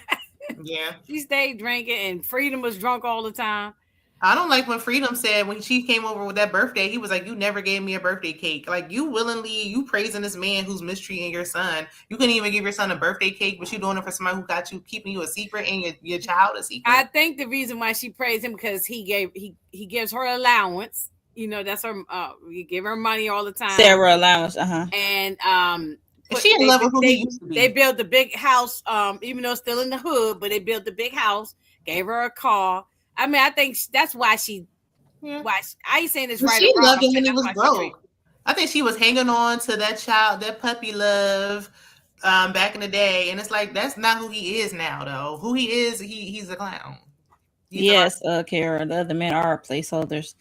Yeah, she stayed drinking, and Freedom was drunk all the time. I don't like when Freedom said when she came over with that birthday, he was like, "You never gave me a birthday cake. Like you praising this man who's mistreating your son. You couldn't even give your son a birthday cake, but you doing it for somebody who got you keeping you a secret and your child a secret." I think the reason why she praised him because he gives her allowance. You know, that's her. You give her money all the time. Sarah allowance, And she in love with who he used to be. They built a big house, even though it's still in the hood, but they built a big house, gave her a car. I mean, I think that's why she. Yeah. Why I ain't saying this right. She loved him when he was broke. I think she was hanging on to that puppy love, back in the day, and it's like that's not who he is now, though. Who he is, he's a clown. Yes, Kara. The other men are placeholders.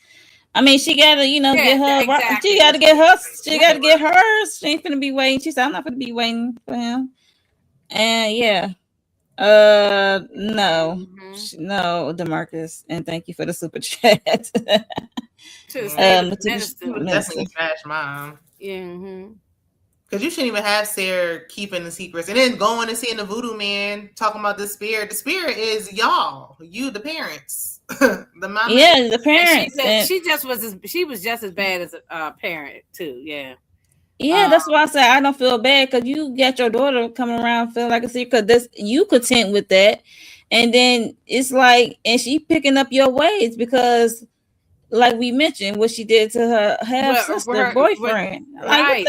I mean, she gotta, get her. Exactly. She gotta get her. She gotta get hers. She ain't gonna be waiting. She said, "I'm not gonna be waiting for him." And yeah, no, no, DeMarcus, and thank you for the super chat. Definitely trash mom. Yeah. Because you shouldn't even have Sarah keeping the secrets and then going and seeing the voodoo man talking about the spirit. The spirit is y'all, you, the parents, the mom. Yeah, the parents. She was just as bad as a parent too. Yeah. Yeah, that's why I say I don't feel bad because you got your daughter coming around feeling like a secret. Because you content with that, and then it's like, and she picking up your ways because. Like we mentioned, what she did to her half sister boyfriend. Right.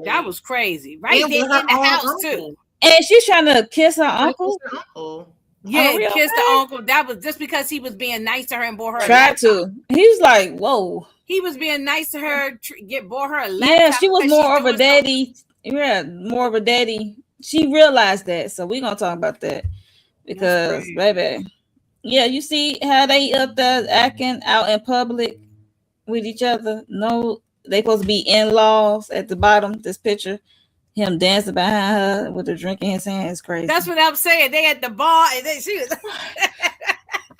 That was crazy. Right there in the house too. And she's trying to kiss her uncle. Yeah, kiss the uncle. That was just because he was being nice to her and bought her. Tried to. He was like, "Whoa." He was being nice to her. Bought her a laptop. Yeah, she was more of a daddy. Yeah, more of a daddy. She realized that, so we're gonna talk about that because, baby. Yeah, you see how they up there acting out in public with each other. No, they supposed to be in-laws at the bottom. This picture, him dancing behind her with a drink in his hand is crazy. That's what I'm saying. They at the bar and she was.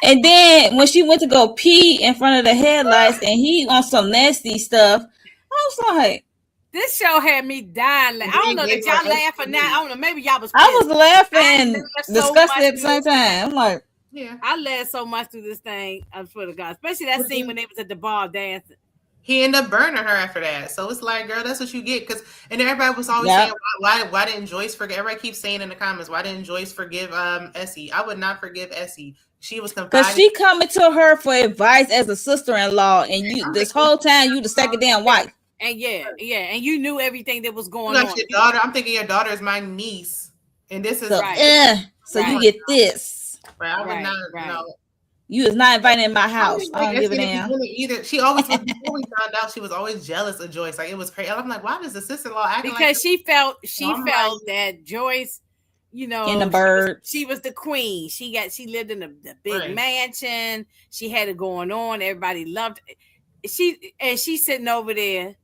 And then when she went to go pee in front of the headlights and he on some nasty stuff, I was like, this show had me dying. I don't know if y'all laughing now. I don't know. Maybe y'all was. I was laughing, disgusted at the same time. I'm like. Yeah, I laughed so much through this thing. I swear to God, especially that scene when they was at the bar dancing. He ended up burning her after that. So it's like, girl, that's what you get. And everybody was always saying, why didn't Joyce forgive? Everybody keeps saying in the comments, why didn't Joyce forgive Essie? I would not forgive Essie. She was confiding. Because she coming to her for advice as a sister-in-law, and you this whole time you the second damn wife. And and you knew everything that was going on. Your daughter, I'm thinking your daughter is my niece, and this is you get this. Right, I would not. No. You is not invited in my house. I don't give a damn. Either she always before we found out she was always jealous of Joyce. Like it was crazy. I'm like, why does the sister-in-law act because like she felt that Joyce, in the bird, she was the queen. She lived in the big mansion. She had it going on. Everybody loved it. she's sitting over there,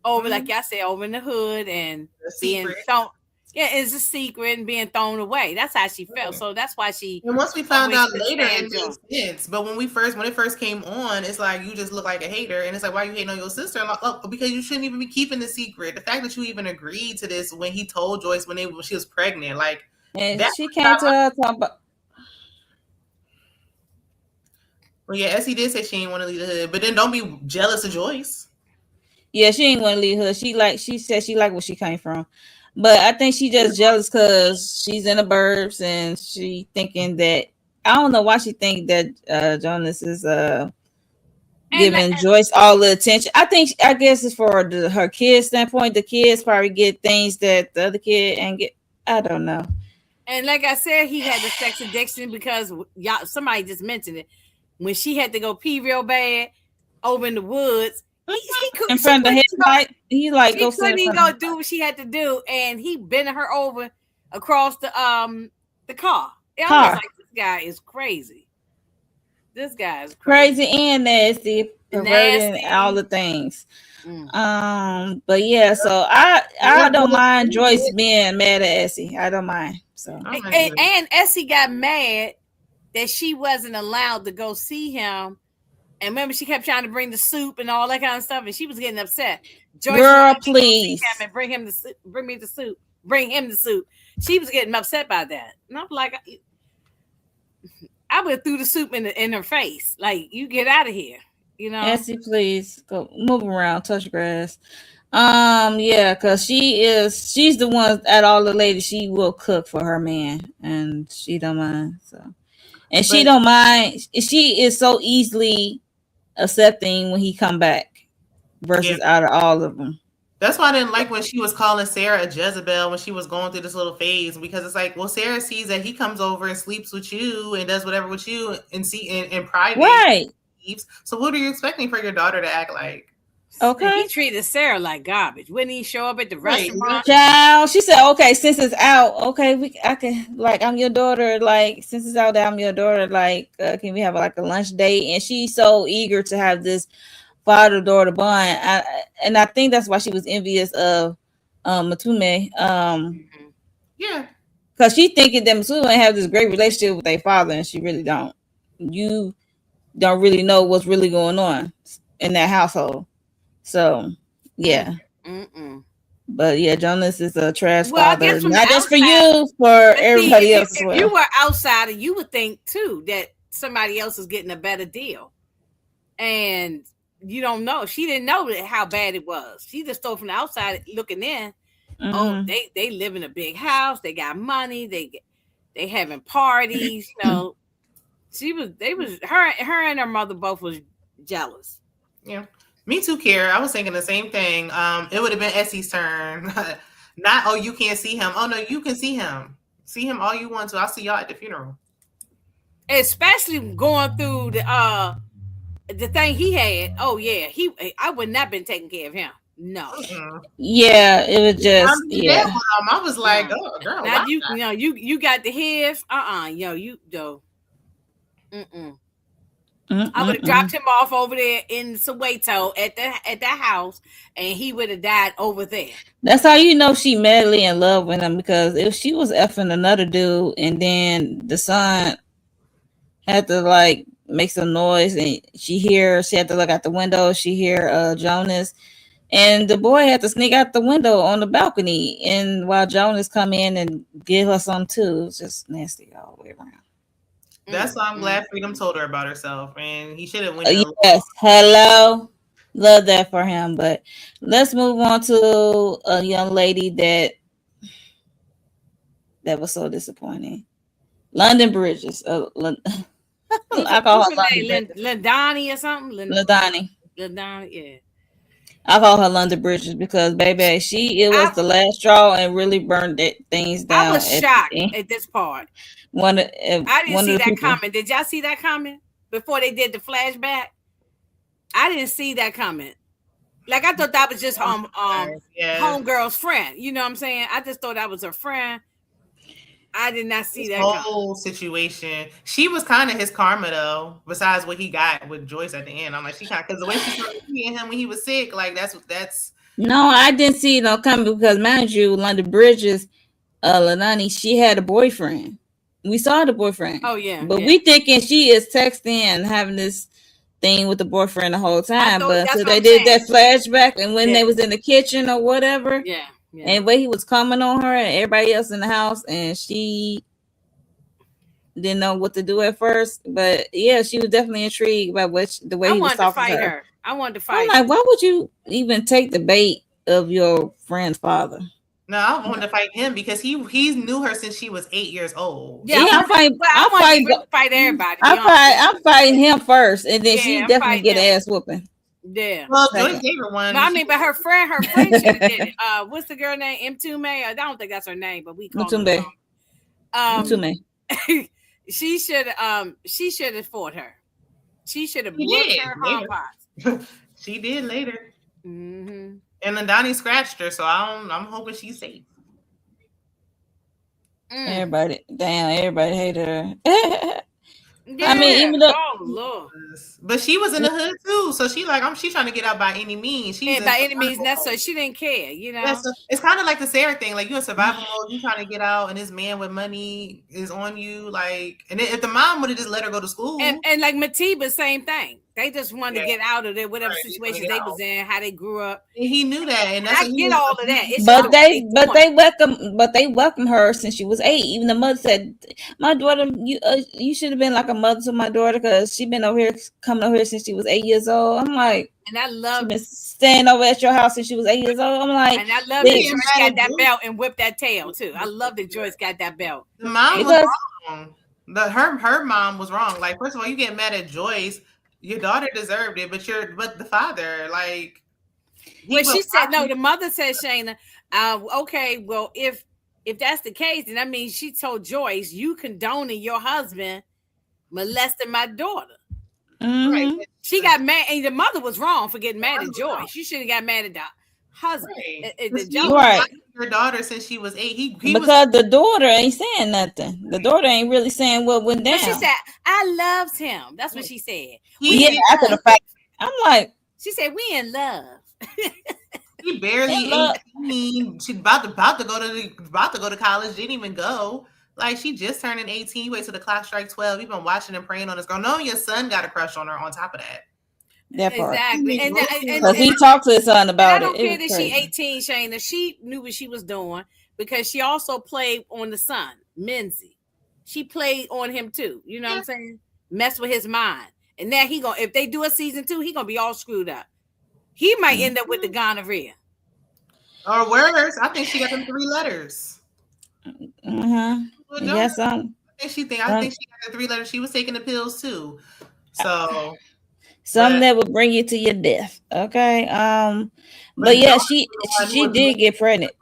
like I said, over in the hood and being thrown. Yeah, it's a secret and being thrown away. That's how she felt. So that's why she. And once we found out later, it made sense. But when it first came on, it's like you just look like a hater, and it's like, why are you hating on your sister? I'm like, oh, because you shouldn't even be keeping the secret. The fact that you even agreed to this when he told Joyce when she was pregnant, like, and she came to her talk about. Well, yeah, Essie did say she didn't want to leave the hood, but then don't be jealous of Joyce. Yeah, she ain't want to leave her. She said she liked where she came from. But I think she just jealous because she's in the burbs and she thinking that I don't know why she think that Jonas is giving Joyce all the attention. I guess it's for her kids' standpoint. The kids probably get things that the other kid and get. I don't know. And like I said, he had the sex addiction because somebody just mentioned it when she had to go pee real bad over in the woods. He couldn't in front of the headlight. He couldn't even go do what she had to do, and he bent her over across the car. I was like, this guy is crazy. This guy is crazy and nasty, perverting all the things. But yeah, so I don't mind Joyce being mad at Essie. I don't mind. So and Essie got mad that she wasn't allowed to go see him. And remember, she kept trying to bring the soup and all that kind of stuff, and she was getting upset. Joyce, girl, please and bring him the soup. Bring me the soup. Bring him the soup. She was getting upset by that, and I'm like, I would have threw the soup in her face. Like, you get out of here, you know. Essie, please go move around, touch grass. Yeah, because she's the one out of all the ladies. She will cook for her man, and she don't mind. So, and she don't mind. She is so easily accepting when he come back versus out of all of them. That's why I didn't like when she was calling Sarah a Jezebel when she was going through this little phase, because it's like, well, Sarah sees that he comes over and sleeps with you and does whatever with you and see in private, right? So what are you expecting for your daughter to act like? Okay, he treated Sarah like garbage. Wouldn't he show up at the restaurant? Child, she said, "Okay, since it's out, okay, I can, like, I'm your daughter. Like, since it's out, I'm your daughter. Like, can we have like a lunch date?" And she's so eager to have this father-daughter bond, and I think that's why she was envious of Matume. Yeah, because she thinking that Matume have this great relationship with their father, and she really don't. You don't really know what's really going on in that household. So, yeah. But yeah, Jonas is a trash father, not just for you, for everybody else as well. If you were outsider, you would think too that somebody else is getting a better deal, and you don't know. She didn't know how bad it was. She just thought from the outside looking in. Oh, they live in a big house. They got money. They having parties. You know, her and her mother both was jealous. Yeah. Me too, Kara. I was thinking the same thing. It would have been Essie's turn. Not, oh, you can't see him. Oh, no, you can see him. See him all you want to. I'll see y'all at the funeral. Especially going through the thing he had. Oh, yeah. I would not have been taking care of him. No. Yeah, it was just, I was like, oh, girl. Now, you got the hairs. I would have dropped him off over there in Soweto at that house, and he would have died over there. That's how you know she madly in love with him, because if she was effing another dude and then the son had to like make some noise and she had to look out the window, she hear Jonas, and the boy had to sneak out the window on the balcony, and while Jonas come in and give her some too. It's just nasty all the way around. That's why I'm glad Freedom told her about herself, and he should have went. Yes, hello, love that for him. But let's move on to a young lady that was so disappointing. London Bridges. I call her Ladani or something. Ladani, yeah. I call her London Bridges because, baby, it was the last straw and really burned things down. I was shocked at this part. I didn't see that comment. Did y'all see that comment before they did the flashback? I didn't see that comment. Like, I thought that was just homegirl's friend. You know what I'm saying? I just thought that was her friend. I did not see that whole situation. She was kind of his karma though. Besides what he got with Joyce at the end, I'm like, she kind of because the way she started treating him when he was sick, like that's. No, I didn't see it coming because, mind you, London Bridges, Lanani, she had a boyfriend. We saw the boyfriend. Oh yeah, but we thinking she is texting and having this thing with the boyfriend the whole time. But so they did that flashback, and when they was in the kitchen or whatever, and where he was coming on her and everybody else in the house, and she didn't know what to do at first. But yeah, she was definitely intrigued by the way he was talking to her. I wanted to fight. I'm like, why would you even take the bait of your friend's father? No, I wanted to fight him because he knew her since she was 8 years old. Yeah, I'm fighting everybody. I'm fighting him first, and then she definitely get an ass whooping. Yeah. Well, Joyce gave her one. No, I mean, but her friend should have did it. What's the girl name? Mtume? I don't think that's her name, but we call her Mtume. She should have fought her. She should have whooped her hard parts. She did later. Mm-hmm. And then Donnie scratched her, so I'm hoping she's safe. Everybody hated her. Yeah. I mean, even though, Lord. But she was in the hood too, so she's trying to get out by any means. By any means necessary. She didn't care, you know. Yeah, so it's kind of like the Sarah thing. Like, you in survival mode, you trying to get out, and this man with money is on you. Like, and if the mom would have just let her go to school, and like Matiba, same thing. They just wanted to get out of there, whatever situation they was in, how they grew up. And he knew that, and I get all of that. But they welcomed her since she was 8. Even the mother said, "My daughter, you should have been like a mother to my daughter because she been coming over here since she was 8 years old." I'm like, and I love been staying over at your house since she was 8 years old. I'm like, and I love that Joyce got that belt and whipped that tail too. I love that Joyce got that belt. The mom was wrong. Her mom was wrong. Like, first of all, you get mad at Joyce. Your daughter deserved it, but the father, like. Well, she said no. The mother said, Shayna, okay, well, if that's the case, then that means she told Joyce, you condoning your husband molesting my daughter. Mm-hmm. Right. She got mad, and the mother was wrong for getting mad at Joyce. She should have got mad at the husband. Right. Her daughter since she was 8. Because the daughter ain't saying nothing. The daughter ain't really saying what went down. But she said, I loved him. That's what she said. After the fact, I'm like, she said, we in love. She barely 18. She's about to go to college. Didn't even go. Like, she just turning 18. You wait till the clock strikes 12. You've been watching and praying on this girl. Knowing your son got a crush on her on top of that. That part. Exactly. And he talked to his son about it. I don't care that she 18, Shayna. She knew what she was doing because she also played on the son, Menzie. She played on him too. You know what I'm saying? Mess with his mind. And now if they do a season 2, he gonna be all screwed up. He might end up with the gonorrhea. Or worse, I think she got them 3 letters. Yes, I think she got the 3 letters. She was taking the pills too. So something that would bring you to your death. Okay. But yeah, she did get pregnant.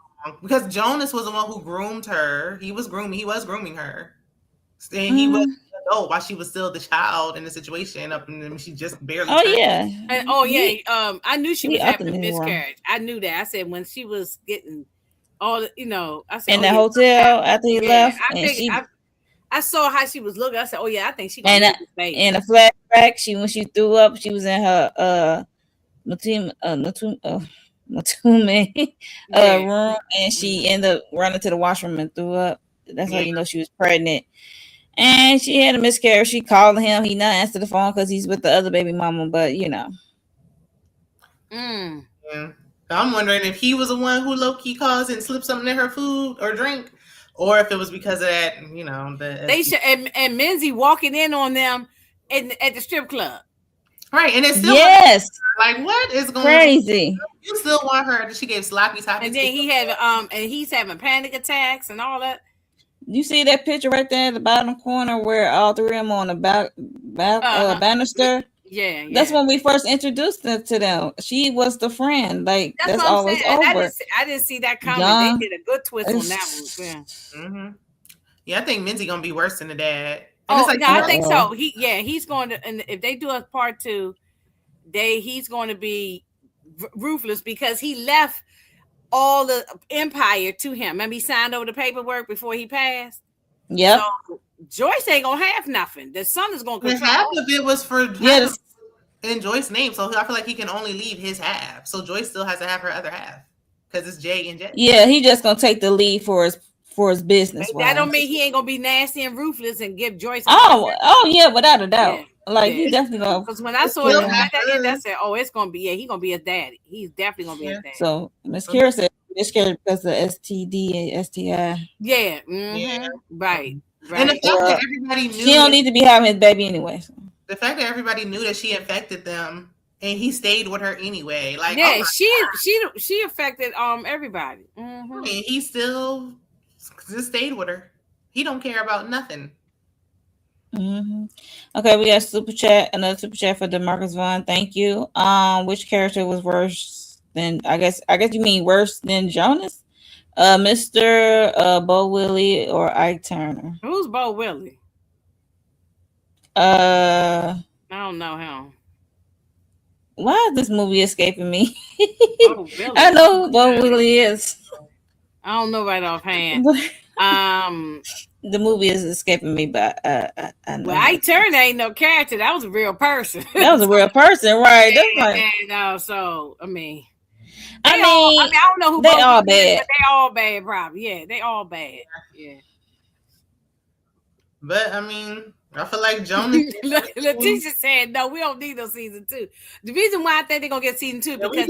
Because Jonas was the one who groomed her. He was grooming her. And he was adult while she was still the child in the situation. And she just barely. I knew she was having a miscarriage. I knew that. I said when she was getting all, I said in the hotel after he left. I saw how she was looking. I said, "Oh yeah, I think she." And in a flashback, when she threw up, she was in her Matume room, and she ended up running to the washroom and threw up. That's how you know she was pregnant. And she had a miscarriage. She called him. He not answered the phone because he's with the other baby mama. But Yeah. I'm wondering if he was the one who low key caused and slipped something in her food or drink, or if it was because of that. They should and Menzie walking in on them at the strip club. Right, and it's still like what is going crazy? On? You still want her? She gave sloppy topics, and then he had and he's having panic attacks and all that. You see that picture right there at the bottom corner where all 3 of them on the banister? Yeah, that's when we first introduced her to them. She was the friend. Like that's always over. I didn't see that coming. They did a good twist on that one. Yeah, I think Menzie gonna be worse than the dad. I think so. He's going to, and if they do a part 2, he's going to be ruthless because he left all the empire to him. Remember, he signed over the paperwork before he passed. Yep. So Joyce ain't gonna have nothing. The son is gonna And control. half of it was for Yes. in Joyce's name, so I feel like he can only leave his half. So Joyce still has to have her other half because it's Jay and Jay. Yeah, he just gonna take the lead for his business That don't wise. mean he ain't gonna be nasty and ruthless and give Joyce all his. Oh yeah, without a Yeah, doubt. Like yeah. he definitely gonna Because when I saw it Still kill him. have at that end, I her. said, "Oh, it's gonna be he gonna be his daddy. He's definitely gonna be his Yeah. daddy." So Miss Kira said miscarriage because of STD and STI. Yeah, Yeah. right, And the right. fact that Well, everybody she knew don't that, need to be having his baby anyway. So. the fact that everybody knew that she infected them and he stayed with her anyway. Like, oh Yeah, my she affected everybody. God, and he still just stayed with her. He don't care about nothing. Mm-hmm. Okay, we got super chat. Another super chat for Demarcus Vaughn. Thank you. Which character was worse than? I guess you mean worse than Jonas? Mr. Bo Willie or Ike Turner? Who's Bo Willie? Uh, I don't know him. why is this movie escaping me? Bo Willie. I know who Bo Willie is. I don't know right offhand. But The movie is escaping me, but I know. Well, Ike Turner ain't no character. That was a real person. That was a real person, right? That's like, no, so I mean, I don't know who they Bo all Willie is, bad. but they all bad, probably. Yeah, they all bad. Yeah. But I mean, I feel like Jonas. Letitia said, "No, we don't need no season 2." The reason why I think they're gonna get season 2 because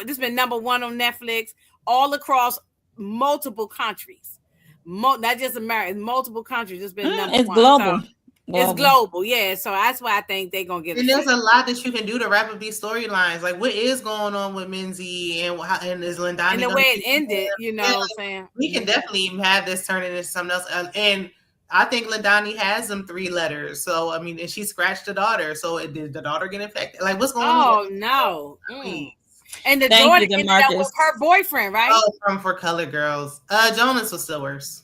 this been number 1 on Netflix all across multiple countries, not just America, multiple countries. It's been number it's 1. global. So, it's global, yeah. So that's why I think they're gonna get. And there's a lot that you can do to wrap up these storylines. Like, what is going on with Minzy and is Lindani and the way it ended, you know what I'm saying? We can definitely have this turn into something else. And I think Lindani has them 3 letters. So, I mean, and she scratched the daughter. So, did the daughter get infected? Like, what's going on? Oh, no. And the daughter ended up with her boyfriend, right? Oh, from For Color Girls. Jonas was still worse.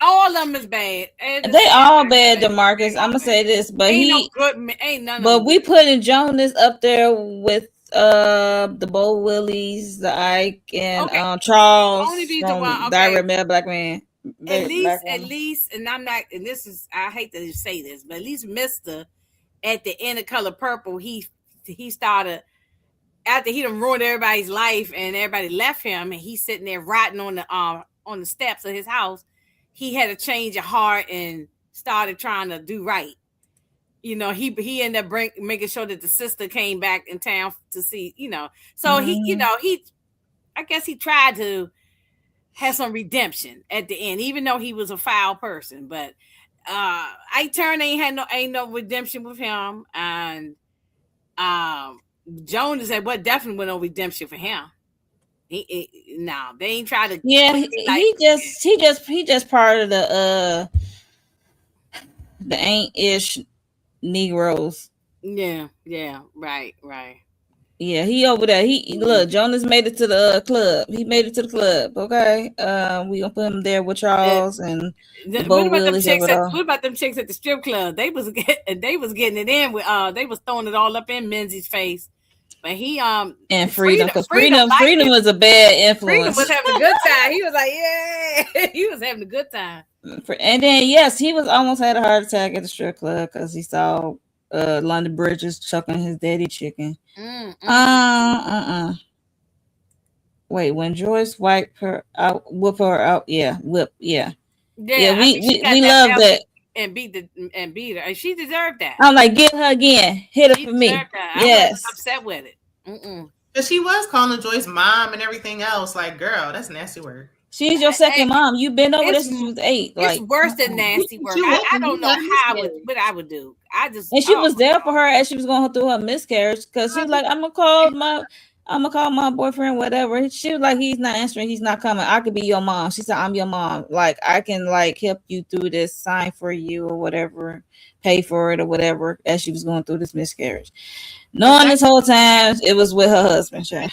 All of them is bad. They all bad, DeMarcus. I'm gonna say this, but ain't none. But we putting Jonas up there with the Bo Willies, the Ike, and Charles from Diary of Black Man. At least, and I'm not, and this is, I hate to say this, but at least Mister at the end of Color Purple, he started after he done ruined everybody's life and everybody left him, and he's sitting there rotting on the steps of his house. He had a change of heart and started trying to do right. You know, he ended up making sure that the sister came back in town to see, you know. So he I guess he tried to have some redemption at the end, even though he was a foul person. But Ike Turner ain't no redemption with him, and Jonas had definitely went no redemption for him. They ain't try to. Yeah, he just part of the ain't ish Negroes. Yeah, right. Yeah, he over there. Look, Jonas made it to the club. He made it to the club. Okay, we gonna put him there with Charles and what about them chicks at the strip club? They was getting it in with they was throwing it all up in Menzies' face. But he and Freedom, because Freedom was a bad influence. Freedom was having a good time. He was like, yeah, he was having a good time. And then yes, he was almost had a heart attack at the strip club because he saw London Bridges choking his daddy chicken. Wait, when Joyce wiped her out, whip her out, we love that. And beat her. And she deserved that. I'm like, get her again. Hit her for me. Yes. I was upset with it. But she was calling Joyce mom and everything else. Like, girl, that's nasty word. She's your second mom. You've been over this since she was 8. It's worse than nasty work. I don't know what I would do. And she was there for her as she was going through her miscarriage, because she was like, I'm gonna call my boyfriend, whatever. She was like, he's not answering, he's not coming. I could be your mom. She said, I'm your mom. Like, I can help you through this, sign for you or whatever, pay for it or whatever, as she was going through this miscarriage. Knowing this whole time it was with her husband. Joyce.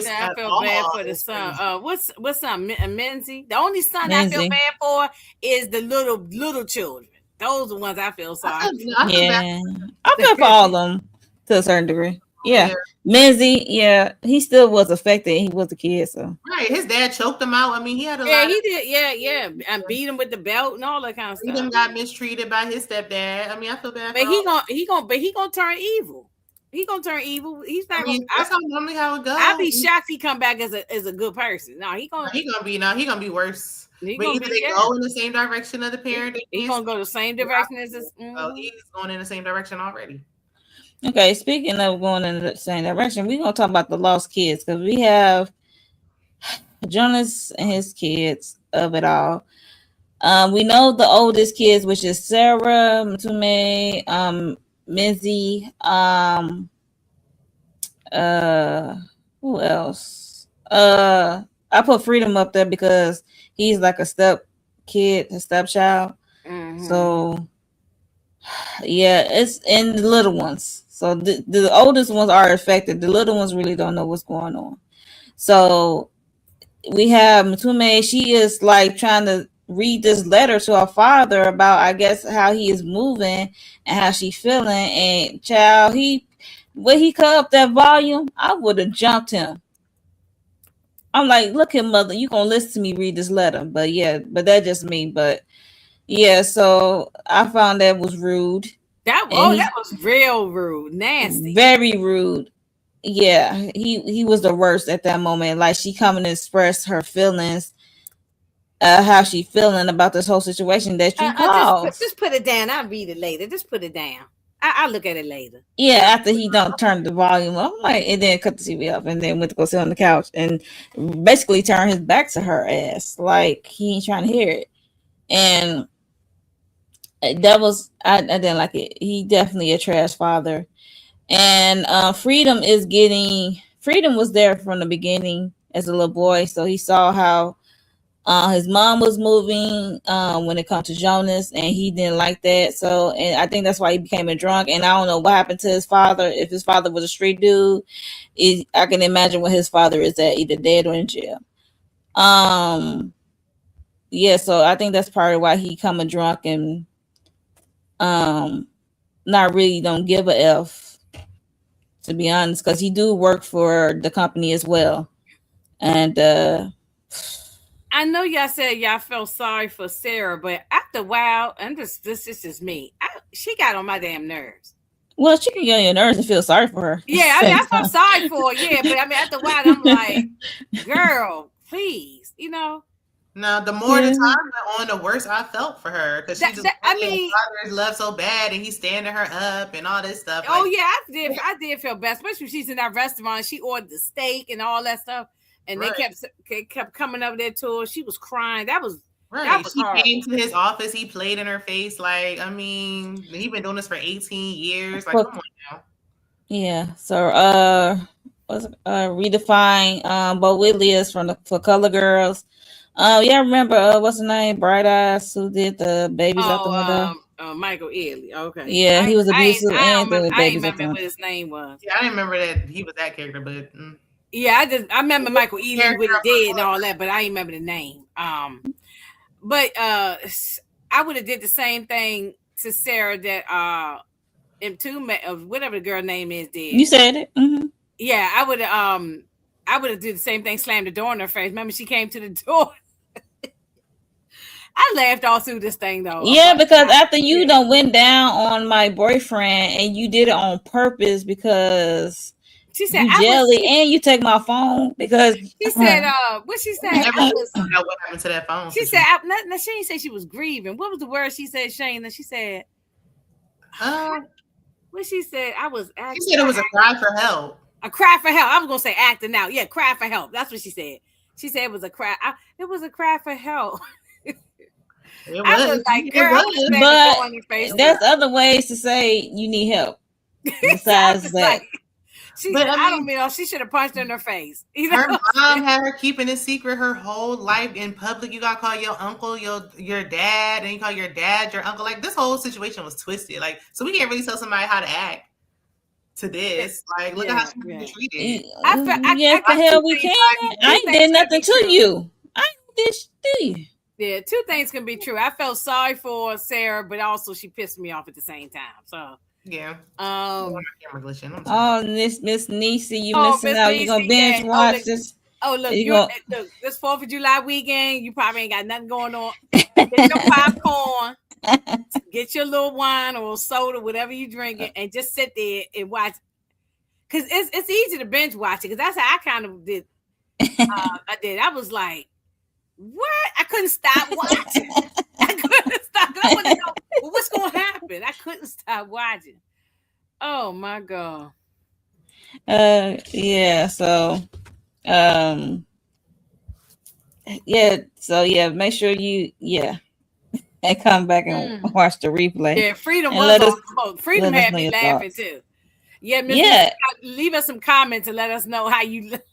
I feel bad for the son. What's son? Menzie? The only son I feel bad for is the little children. Those are the ones I feel sorry. I feel for all of them to a certain degree. Yeah. Menzie, yeah, he still was affected. He was a kid, so Right. His dad choked him out. I mean, he had a Yeah, lot of he did. Yeah. And beat him with the belt and all that kind of freedom, stuff. got mistreated by his stepdad. I mean, I feel bad But for all. he gonna turn evil. He gonna turn evil. He's I not gonna. mean, that's normally how it I'd goes. be shocked he come back as a good person. No, he gonna He gonna be worse. he But gonna either be they go in the same direction of the parent they he can't gonna go the same direction as this. so he's going in the same direction already. okay. Speaking of going in the same direction, we're gonna talk about the lost kids because we have Jonas and his kids of it all. We know the oldest kids, which is Sarah, Matume, Mizzy, uh, who else? I put Freedom up there because he's like a step kid, a stepchild. So yeah, it's in the little ones. So the oldest ones are affected. The little ones really don't know what's going on. So we have Matume. She is like trying to read this letter to her father about, I guess, how he is moving and how she's feeling. And child, when he cut up that volume, I would have jumped him. I'm like, look here, mother, you gonna listen to me read this letter. But yeah, but that's just me. But yeah, so I found that was rude. That was real rude, nasty. Very rude. Yeah, he was the worst at that moment. Like she coming to express her feelings, how she feeling about this whole situation that you caused. Just put it down. I'll read it later. Just put it down. I'll look at it later. Yeah, after he don't turn the volume up, I'm like, and then cut the TV up, and then went to go sit on the couch and basically turn his back to her ass, like he ain't trying to hear it. And that was I didn't like it. He definitely a trash father. And Freedom was there from the beginning as a little boy, so he saw how his mom was moving when it comes to Jonas, and he didn't like that. So, and I think that's why he became a drunk. And I don't know what happened to his father. If his father was a street dude, I can imagine what his father is at, either dead or in jail. Yeah, so I think that's part of why he come a drunk and not really don't give a F, to be honest, because he do work for the company as well. And I know y'all said y'all felt sorry for Sarah, but after a while, and this is just me, she got on my damn nerves. Well, she can get on your nerves and feel sorry for her. Yeah, I mean, I felt sorry for her, yeah, but I mean, after a while, I'm like, girl, please, you know. Now, the more the time went on, the worse I felt for her because she just father's love so bad, and he's standing her up and all this stuff. Oh yeah, I did feel bad, especially when she's in that restaurant. She ordered the steak and all that stuff, and they kept coming up there to her. She was crying. That was right. That was she horrible. Came to his office. He played in her face. Like, I mean, he's been doing this for 18 years. Like, come on now. Yeah. So, redefine Bo Whitley is for Color Girls. Yeah, remember what's the name? Bright Eyes, who did the Babies Out the Window? Michael Ealy. Okay. Yeah, he was abusive and the Babies Out the Window. Window. What his name was. Yeah, I didn't remember that he was that character, but yeah, I remember Michael Ealy when he did and all that, but I didn't remember the name. But I would have did the same thing to Sarah that whatever the girl name is did. You said it. Mm-hmm. Yeah, I would have did the same thing, slammed the door in her face. Remember, she came to the door. I laughed all through this thing though. Yeah, because after you done went down on my boyfriend and you did it on purpose because she said you jelly and you take my phone because she said what she said. I never know what happened to that phone. She said she didn't say she was grieving. What was the word she said, Shayna? She said what she said, I was acting. She said it was a cry for help. A cry for help. I was gonna say acting out. Yeah, cry for help. That's what she said. She said it was a cry. It was a cry for help. I was like, girl, but there's other ways to say you need help. Besides that. I don't know. She should have punched her in her face. You know? Her mom had her keeping it secret her whole life in public. You gotta call your uncle your dad, and you call your dad your uncle. Like, this whole situation was twisted. Like, so we can't really tell somebody how to act to this. Like, look at how she's been treated. Yes, the hell we can. I ain't did nothing to you. I ain't did to you. Yeah, two things can be true. I felt sorry for Sarah, but also she pissed me off at the same time. So Yeah. Um. Camera glitching. I'm Oh, sorry. Miss Niecy, you Oh, missing Miss out. You gonna Niecy, binge yeah. Oh, watch look. this? Oh, look. You You gonna look. This 4th of July weekend, you probably ain't got nothing going on. Get your popcorn, get your little wine or soda, whatever you drinking, and just sit there and watch. Cause it's easy to binge watch it. Cause that's how I kind of did. I did. I was like, what? I couldn't stop watching. I couldn't stop. I want to know what's gonna happen. I couldn't stop watching. Oh my god. yeah, so um yeah, make sure you and come back and Mm. watch the replay Yeah, Freedom and was on smoke. Freedom let us had know me your laughing thoughts. too. Yeah, Miss Nisi, Yeah, leave us some comments and let us know how you like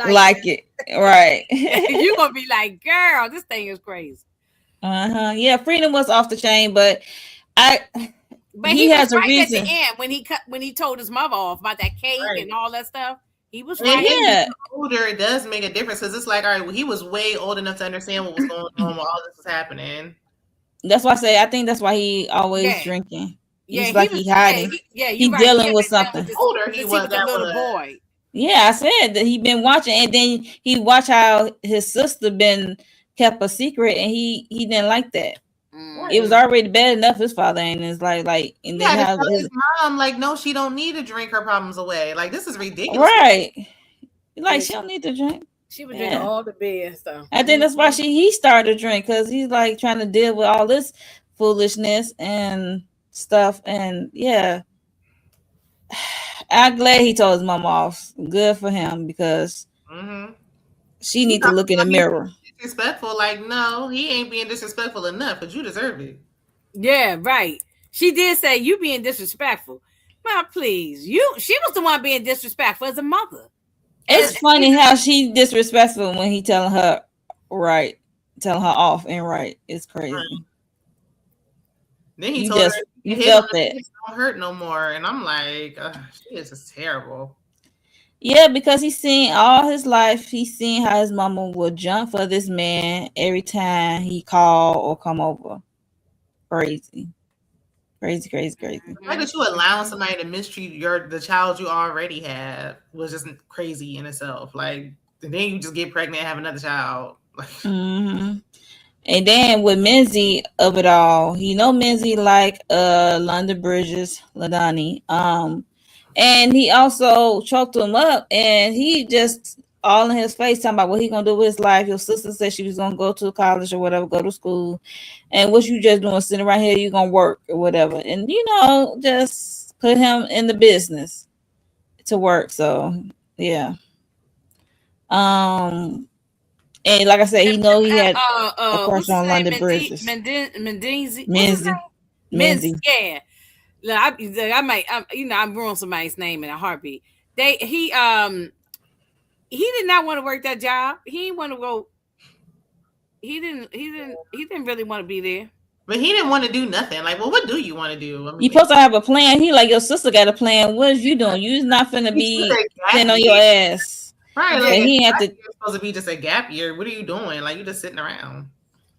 like it. Right. it. You gonna be like, girl, this thing is crazy. Yeah, Freedom was off the chain, but I But he he was has a right at the reason. end when he told his mother off about that cake Right. and all that stuff. He was And right. him Yeah. being older, it does make a difference because it's like, all right, well, he was way old enough to understand what was going on while all this was happening. That's why I say I think that's why he always Yeah, drinking. yeah, He's he like was. he Yeah, hiding. you're He right. He dealing had with been dealing with something. this Older he since he was, was a that little was. boy. Yeah, I said that he been watching, and then he watched how his sister been kept a secret, and he didn't like that. It was Right. already bad enough his father ain't. It's like, and He then had to how tell his his mom, like, no, she don't need to drink her problems away. Like, this is ridiculous. right, like Yeah, she don't need to drink. she was drinking Yeah, all the beer and stuff. I think that's why he started to drink because he's like trying to deal with all this foolishness and stuff, and yeah, I'm glad he told his mom off. Good for him because Mm-hmm. she He need to talking look in the about you mirror. disrespectful. Like, no, he ain't being disrespectful enough, but you deserve it. Yeah, right. She did say you being disrespectful. Well, please, she was the one being disrespectful as a mother. It's And funny how she disrespectful when he telling her right, telling her off and right. It's crazy. Then he You told her, just you hit on felt the that. face, don't hurt no more. And I'm like, she is just terrible. Yeah, because he's seen all his life. He's seen how his mama would jump for this man every time he call or come over. Crazy, crazy, crazy, crazy. The fact that you allowing somebody to mistreat the child you already have was just crazy in itself. Like, and then you just get pregnant and have another child. Like, Mm-hmm. And then with Menzie of it all, Menzie like London Bridges, Ladani. And he also choked him up, and he just all in his face talking about what he gonna do with his life. Your sister said she was gonna go to college or whatever, go to school, and what you just doing sitting right here, you gonna work or whatever, and just put him in the business to work. So yeah, and like I said, he had a crush what's his on name? London Bridges, Mendizi. What's his Menzie, name? Menz. Menzie. Yeah. Look, I might, I'm ruining somebody's name in a heartbeat. He did not want to work that job. He didn't want to go. He didn't really want to be there. but he didn't want to do nothing. Like, well, what do you want to do? I You mean, supposed to have a plan. He like your sister got a plan. What is you doing? You's not finna he took be a gap sitting on your year. ass. Right, But like he had to. it's supposed to be just a gap year. What are you doing? Like, you just sitting around.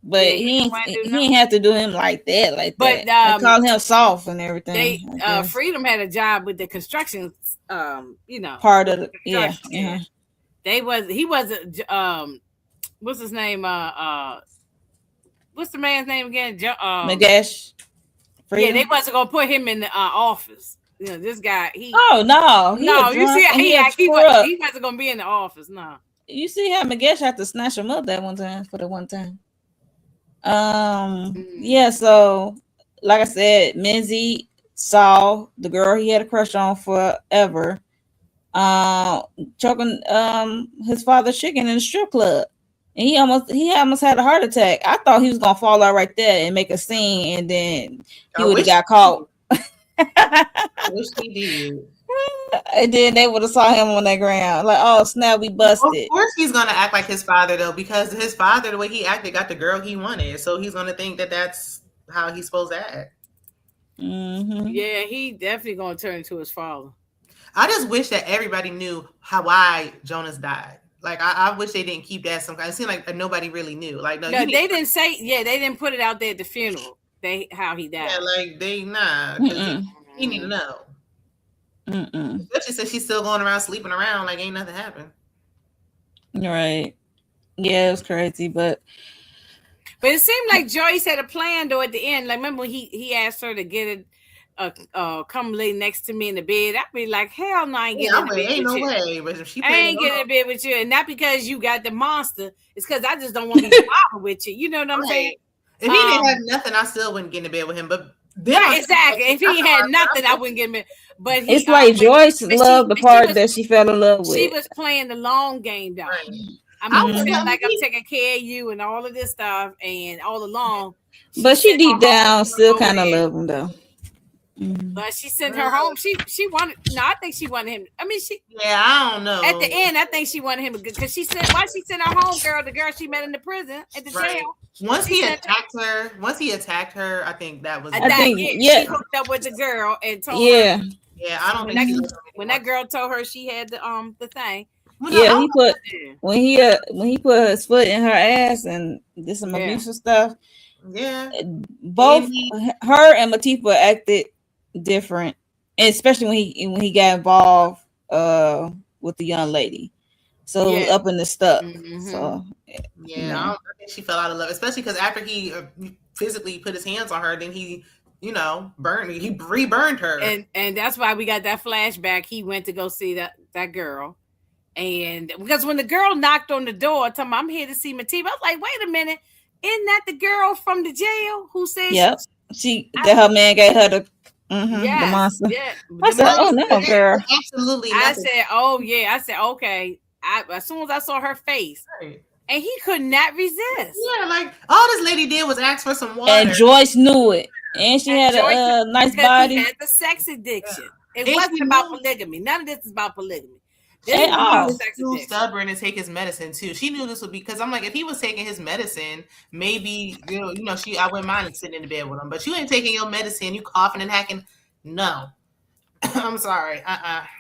But Yeah, he didn't ain't. want to do He ain't nothing. have to do him like that. Like But that. They call him soft and everything. I guess. Freedom had a job with the construction. Part of the construction. yeah. He wasn't. What's his name? What's the man's name again? Nagash. Yeah, they wasn't gonna put him in the office. This guy. Oh no! You see, he wasn't gonna be in the office. No. You see how Nagash had to snatch him up that one time for the one time. Yeah. So, like I said, Menzie saw the girl he had a crush on forever. Choking his father's chicken in the strip club. And he almost had a heart attack. I thought he was gonna fall out right there and make a scene, and then he would have got caught. I wish he did. And then they would have saw him on that ground, like, oh snap, we busted. Of course, he's gonna act like his father though, because his father, the way he acted, got the girl he wanted. So he's gonna think that that's how he's supposed to act. Mm-hmm. Yeah, he definitely gonna turn into his father. I just wish that everybody knew why Jonas died. Like, I wish they didn't keep that some kind. It seemed like nobody really knew. Like, no, they didn't say. Yeah, they didn't put it out there at the funeral. How he died. Yeah, like they nah. He need to know. Mm-mm. She said she's still going around sleeping around like ain't nothing happened. Right. Yeah, it was crazy, but it seemed like Joyce had a plan though at the end. Like remember when he asked her to get it, come lay next to me in the bed. I'd be like, hell no, I ain't getting in the bed ain't with no you. way. But if she I ain't getting in bed with you, and not because you got the monster. It's because I just don't want to be bothered with you. You know what I'm saying? If he didn't have nothing, I still wouldn't get in bed with him. But right, exactly. If he had nothing, I wouldn't get in bed. But it's like Joyce loved the part that she fell in love with. She was playing the long game, though. Right. I'm like I'm taking care of you and all of this stuff, and all along. But she deep down still kind of love him though. But she sent her home. She wanted. No, I think she wanted him. I mean, she. Yeah, I don't know. At the end, I think she wanted him because she said, "Why she sent her home, girl? The girl she met in the prison at the jail." Once he attacked her, I think that was. I think she hooked up with the girl and told her. Yeah, I don't think when that girl told her she had the thing. Yeah, he put when he put his foot in her ass and did some abusive stuff. Yeah, both her and Matifa acted different, and especially when he got involved with the young lady. So up in the stuff. So I don't think she fell out of love, especially because after he physically put his hands on her, then he reburned her, and that's why we got that flashback. He went to go see that girl, and because when the girl knocked on the door, telling me I'm here to see Matifa, I was like, wait a minute, isn't that the girl from the jail who said that her man gave her the monster? Yeah, I said, oh no, girl, absolutely. I said, oh yeah, I said okay. As soon as I saw her face. Right. And he could not resist. Yeah, like all this lady did was ask for some water. And Joyce knew it. And she had a nice body. He had the sex addiction. It wasn't about polygamy. None of this is about polygamy. She was too stubborn to take his medicine too. She knew this would be because I'm like, if he was taking his medicine, maybe I wouldn't mind sitting in the bed with him. But you ain't taking your medicine. You coughing and hacking. No. I'm sorry.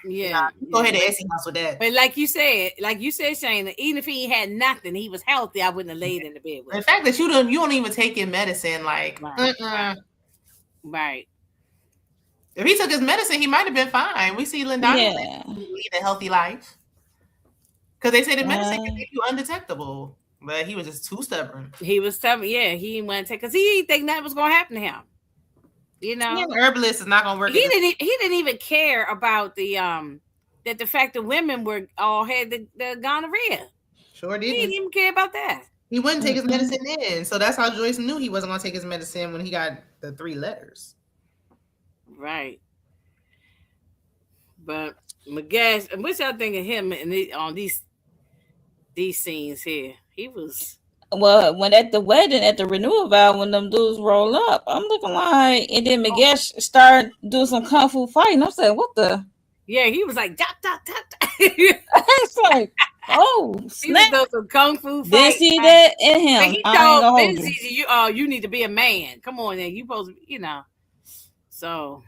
Yeah. Go ahead to Essie house with that. But like you said, Shayna, even if he had nothing, he was healthy, I wouldn't have laid in the bed with him. The fact that you don't even take your medicine, like right. If he took his medicine, he might have been fine. We see Lindani lead a healthy life. Because they say the medicine can make you undetectable. But he was just too stubborn. He was stubborn, he didn't want to take because he didn't think nothing was gonna happen to him. The herbalist is not gonna work. He didn't even care about the that the fact that women were all had the gonorrhea. Sure did. He didn't even care about that. He wouldn't take his medicine in, so that's how Joyce knew he wasn't gonna take his medicine when he got the 3 letters. Right. But Magash, what y'all think of him on these scenes here? He was. Well, when at the wedding, at the renewal vow, when them dudes roll up, I'm looking like, and then Magash started doing some kung fu fighting. I'm saying, what the? Yeah, he was like, dot, dot, dot. It's like, oh, snap. He was doing some kung fu fighting. Didn't see that in him. But he told Benzie, you need to be a man. Come on, then. You supposed to, So.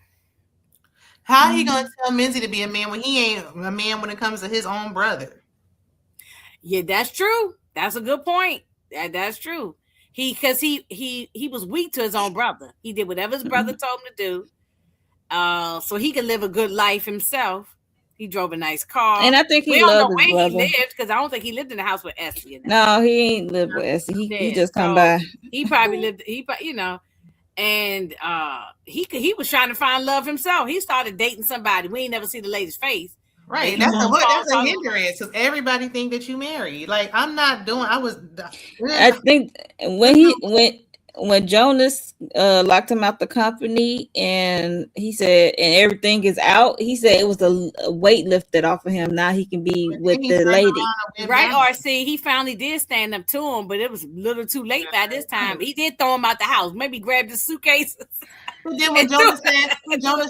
How he gonna tell Menzie to be a man when he ain't a man when it comes to his own brother? Yeah, that's true. That's a good point. That's true. He was weak to his own brother. He did whatever his brother told him to do, so he could live a good life himself. He drove a nice car, and I think he loved his brother. He lived because I don't think he lived in the house with Essie. No, he ain't lived with Essie. He just come by. He probably lived. And he was trying to find love himself. He started dating somebody. We ain't never see the lady's face. Right. That's a hindrance because everybody think that you married. Like I'm not doing. I think when Jonas locked him out the company and he said and everything is out, he said it was a weight lifted off of him. Now he can be with the lady. Right, RC. He finally did stand up to him, but it was a little too late by this time. He did throw him out the house. Maybe grabbed his suitcases. But then when Jonas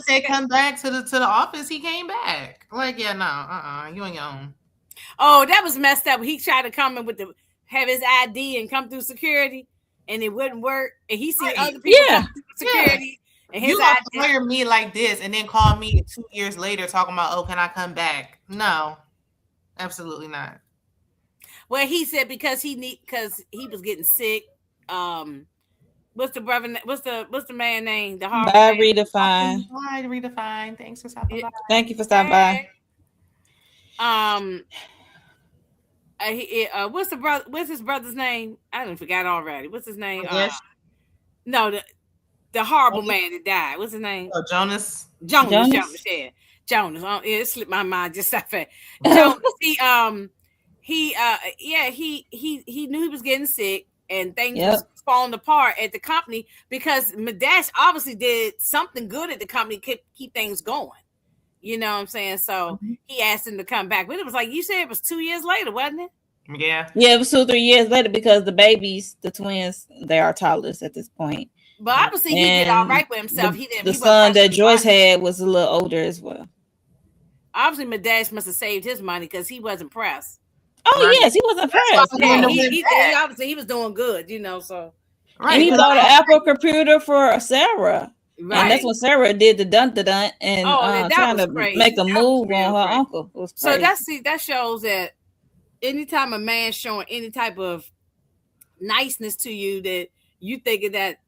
said come back to the office, he came back. Like, yeah, no, you on your own. Oh, that was messed up. He tried to come in have his ID and come through security, and it wouldn't work. And he seen other people come through security. Yeah. And you gonna fire me like this, and then call me 2 years later talking about, oh, can I come back? No, absolutely not. Well, he said because he was getting sick. What's the brother? What's the man name? The horrible Bye, man. Redefine. Bye, Redefine. Thanks for stopping by. Thank you for stopping by. Um. What's the brother? What's his brother's name? I don't forgot already. What's his name? Yes. No, the horrible man that died. What's his name? Oh, Jonas. Jonas. Yeah, Jonas. It slipped my mind just that fast. Jonas. He knew he was getting sick and things was falling apart at the company because Madash obviously did something good at the company to keep things going. You know what I'm saying? So he asked him to come back. But it was like you said, it was 2 years later, wasn't it? Yeah. Yeah, it was 2 or 3 years later because the babies, the twins, they are toddlers at this point. But obviously he did all right with himself. The son that Joyce had was a little older as well. Obviously, Madash must have saved his money because he wasn't pressed. Oh yes, he wasn't pressed. Yeah, obviously he was doing good, you know. So and he bought an Apple computer for Sarah. Right. And that's when Sarah did the dun and trying to make a move on her uncle. So that shows that anytime a man's showing any type of niceness to you, that you thinking that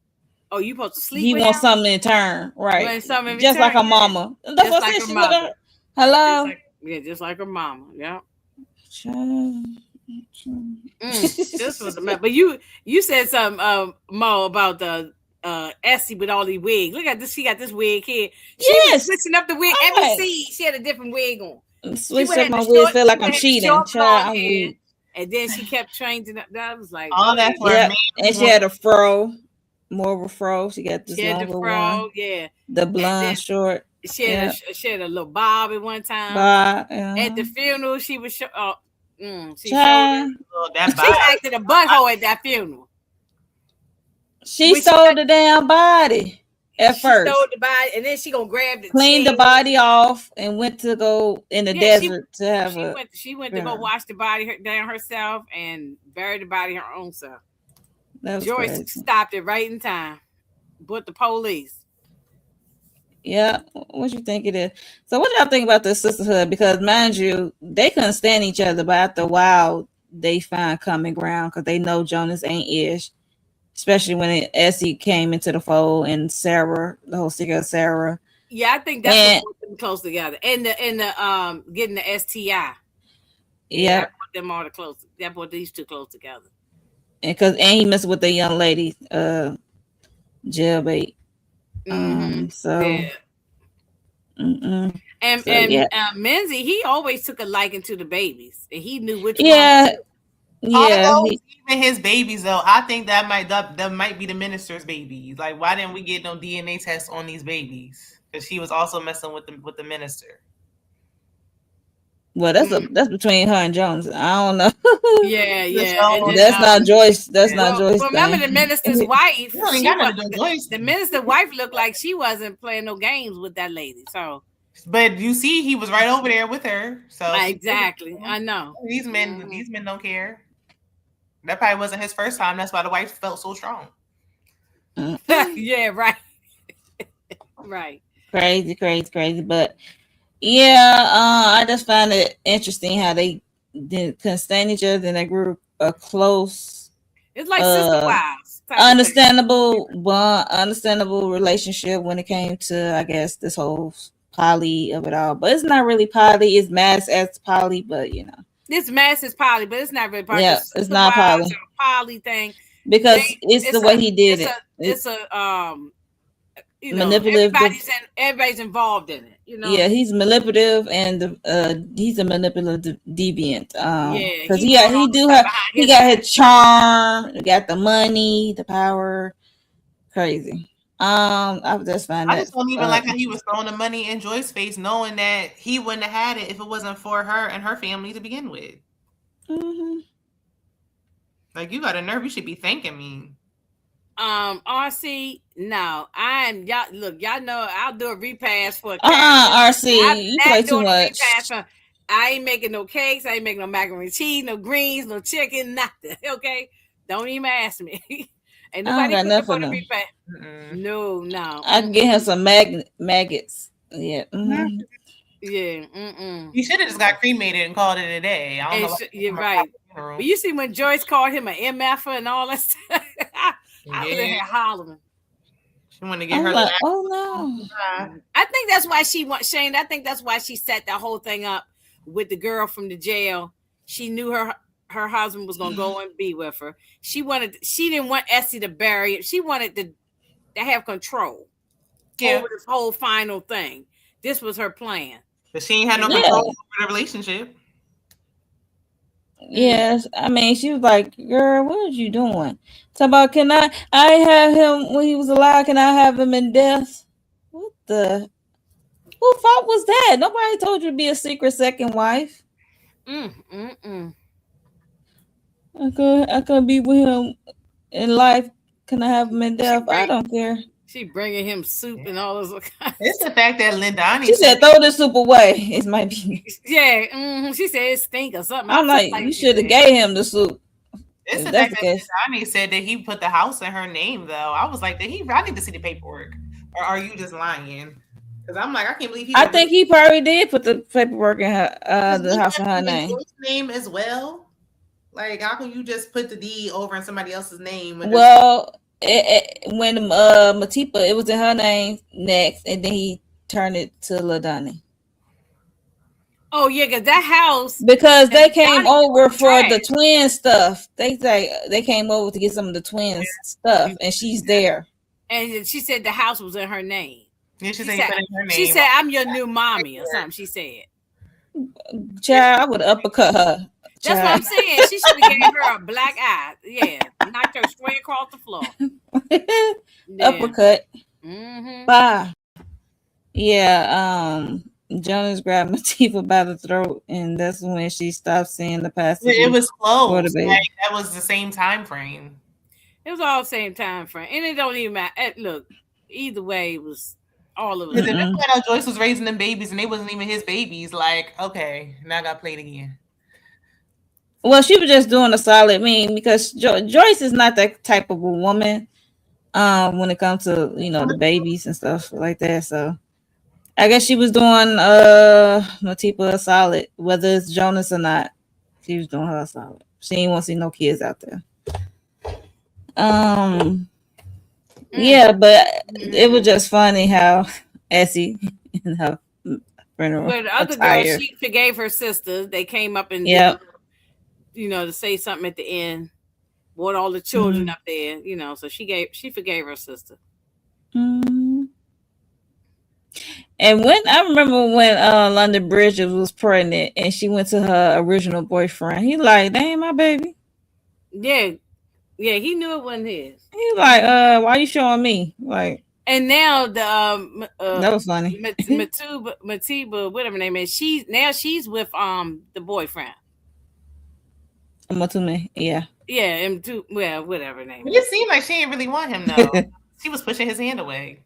you supposed to sleep. He with wants him? something in turn, right? Something in just return, like a mama. That's just what like I said. her She mother. Hello. Just like her mama. Yeah. This was a mess. But you said something, Mo, about the Essie with all these wigs. Look at this. She got this wig here. She was switching up the wig every scene. She had a different wig on. Switch up my wig. Feel like I'm cheating. And then she kept changing up. That was like all that for and she had a fro, more of a fro. She got this longer the fro, one. The blonde short. She had a little bob at one time. At the funeral, she was she acted a butthole at that funeral. She stole the damn body at first. She stole the body, and then she gonna grab cleaned the body off, and went to go in the desert to have She went to go wash the body down herself and bury the body her own self. Joyce crazy. Stopped it right in time. But the police. Yeah, what you think it is? So, what y'all think about the sisterhood? Because, mind you, they couldn't stand each other, but after a while, they find common ground because they know Jonas ain't ish. Especially when Essie came into the fold and Sarah, the whole secret of Sarah. Yeah, I think that's what brought them close together. And the getting the STI. Yeah, that brought them all close. That brought these two close together. And he messed with the young lady, jailbait. Menzie, he always took a liking to the babies, and he knew which one. Yeah. Even his babies though, I think that might be the minister's babies. Like, why didn't we get no DNA tests on these babies? Because she was also messing with the minister. Well, that's between her and Jones. I don't know. Yeah. That's not Joyce. That's not Joyce. Remember the minister's wife? The minister's wife looked like she wasn't playing no games with that lady. So, but you see, he was right over there with her. So exactly, I know. These men don't care. That probably wasn't his first time. That's why the wife felt so strong. Yeah, right. Right. Crazy. But yeah, I just find it interesting how they couldn't stand each other and they grew a close. It's like sister wives. Understandable relationship when it came to, I guess, this whole poly of it all. But it's not really poly. It's mass as poly, but you know. This mass is poly, but it's not really poly. Yeah, it's not poly. Poly thing because it's the way he did it. It's manipulative. Everybody's involved in it. You know. Yeah, he's manipulative and he's a manipulative deviant. Because he got his charm, got the money, the power, crazy. I just don't even like how he was throwing the money in Joyce's face, knowing that he wouldn't have had it if it wasn't for her and her family to begin with. Mm-hmm. Like, you got a nerve. You should be thanking me. RC, no, y'all know I'll do a repass for RC, you play too much. I ain't making no cakes. I ain't making no macaroni and cheese, no greens, no chicken, nothing. Okay, don't even ask me. Ain't nobody got nothing for the repass. No. I can get him some maggots. Yeah. Mm-hmm. Yeah. You should have just got cremated and called it a day. You're right. But you see when Joyce called him an MF and all that stuff. I was in here hollering. She wanted to get I'm her. like, oh no. I think that's why she wants Shane. I think that's why she set that whole thing up with the girl from the jail. She knew her husband was gonna go and be with her. She didn't want Essie to bury it. She wanted to have control over this whole final thing. This was her plan. But she ain't had no control over the relationship. Yes, I mean, she was like, "Girl, what are you doing?" Talk about, can I have him when he was alive? Can I have him in death? What the? Who fault was that? Nobody told you to be a secret second wife. I could be with him in life. Can I have him in death? I don't care. She bringing him soup and all those. It's the fact that Lindani. She said, "Throw the soup away." It might be. Yeah, she said it stink or something. I'm like, you should have gave him the soup. It's the fact that Lindani said that he put the house in her name, though. I was like, I need to see the paperwork, or are you just lying? Because I'm like, I can't believe I think he probably did put the paperwork in her the house in her name as well. Like, how can you just put the deed over in somebody else's name? Well, when Matipa, it was in her name next, and then he turned it to LaDonnie. Oh yeah, because that house, because they came over for the twin stuff. They came over to get some of the twins stuff, and she's there. And she said the house was in her name. Yeah, she said her name. She said, "I'm your new mommy" or something. She said, "Child, I would uppercut her." That's what I'm saying. She should have gave her a black eye. Yeah, knocked her straight across the floor. Uppercut. Bye. Yeah. Jonas grabbed Matifa by the throat, and that's when she stopped seeing the pastor. It was close. Like, that was the same time frame. It was all the same time frame, and it don't even matter. Look, either way, it was all of it. Because if Joyce was raising them babies, and they wasn't even his babies, like, okay, now I got played again. Well, she was just doing a solid because Joyce is not that type of a woman when it comes to, the babies and stuff like that. So I guess she was doing Matipa a solid, whether it's Jonas or not. She was doing her a solid. She didn't want to see no kids out there. Yeah, but it was just funny how Essie and her funeral. Well, the other girl, she forgave her sister. They came up and to say something at the end. Brought all the children up there, so she forgave her sister. And I remember when London Bridges was pregnant and she went to her original boyfriend. He like, "That ain't my baby." Yeah, he knew it wasn't his. He like, "Why you showing me?" Like, and now the that was funny. Matiba, whatever her name is, she's with the boyfriend. Matume, yeah. Yeah, and whatever her name is. It seemed like she didn't really want him though. She was pushing his hand away.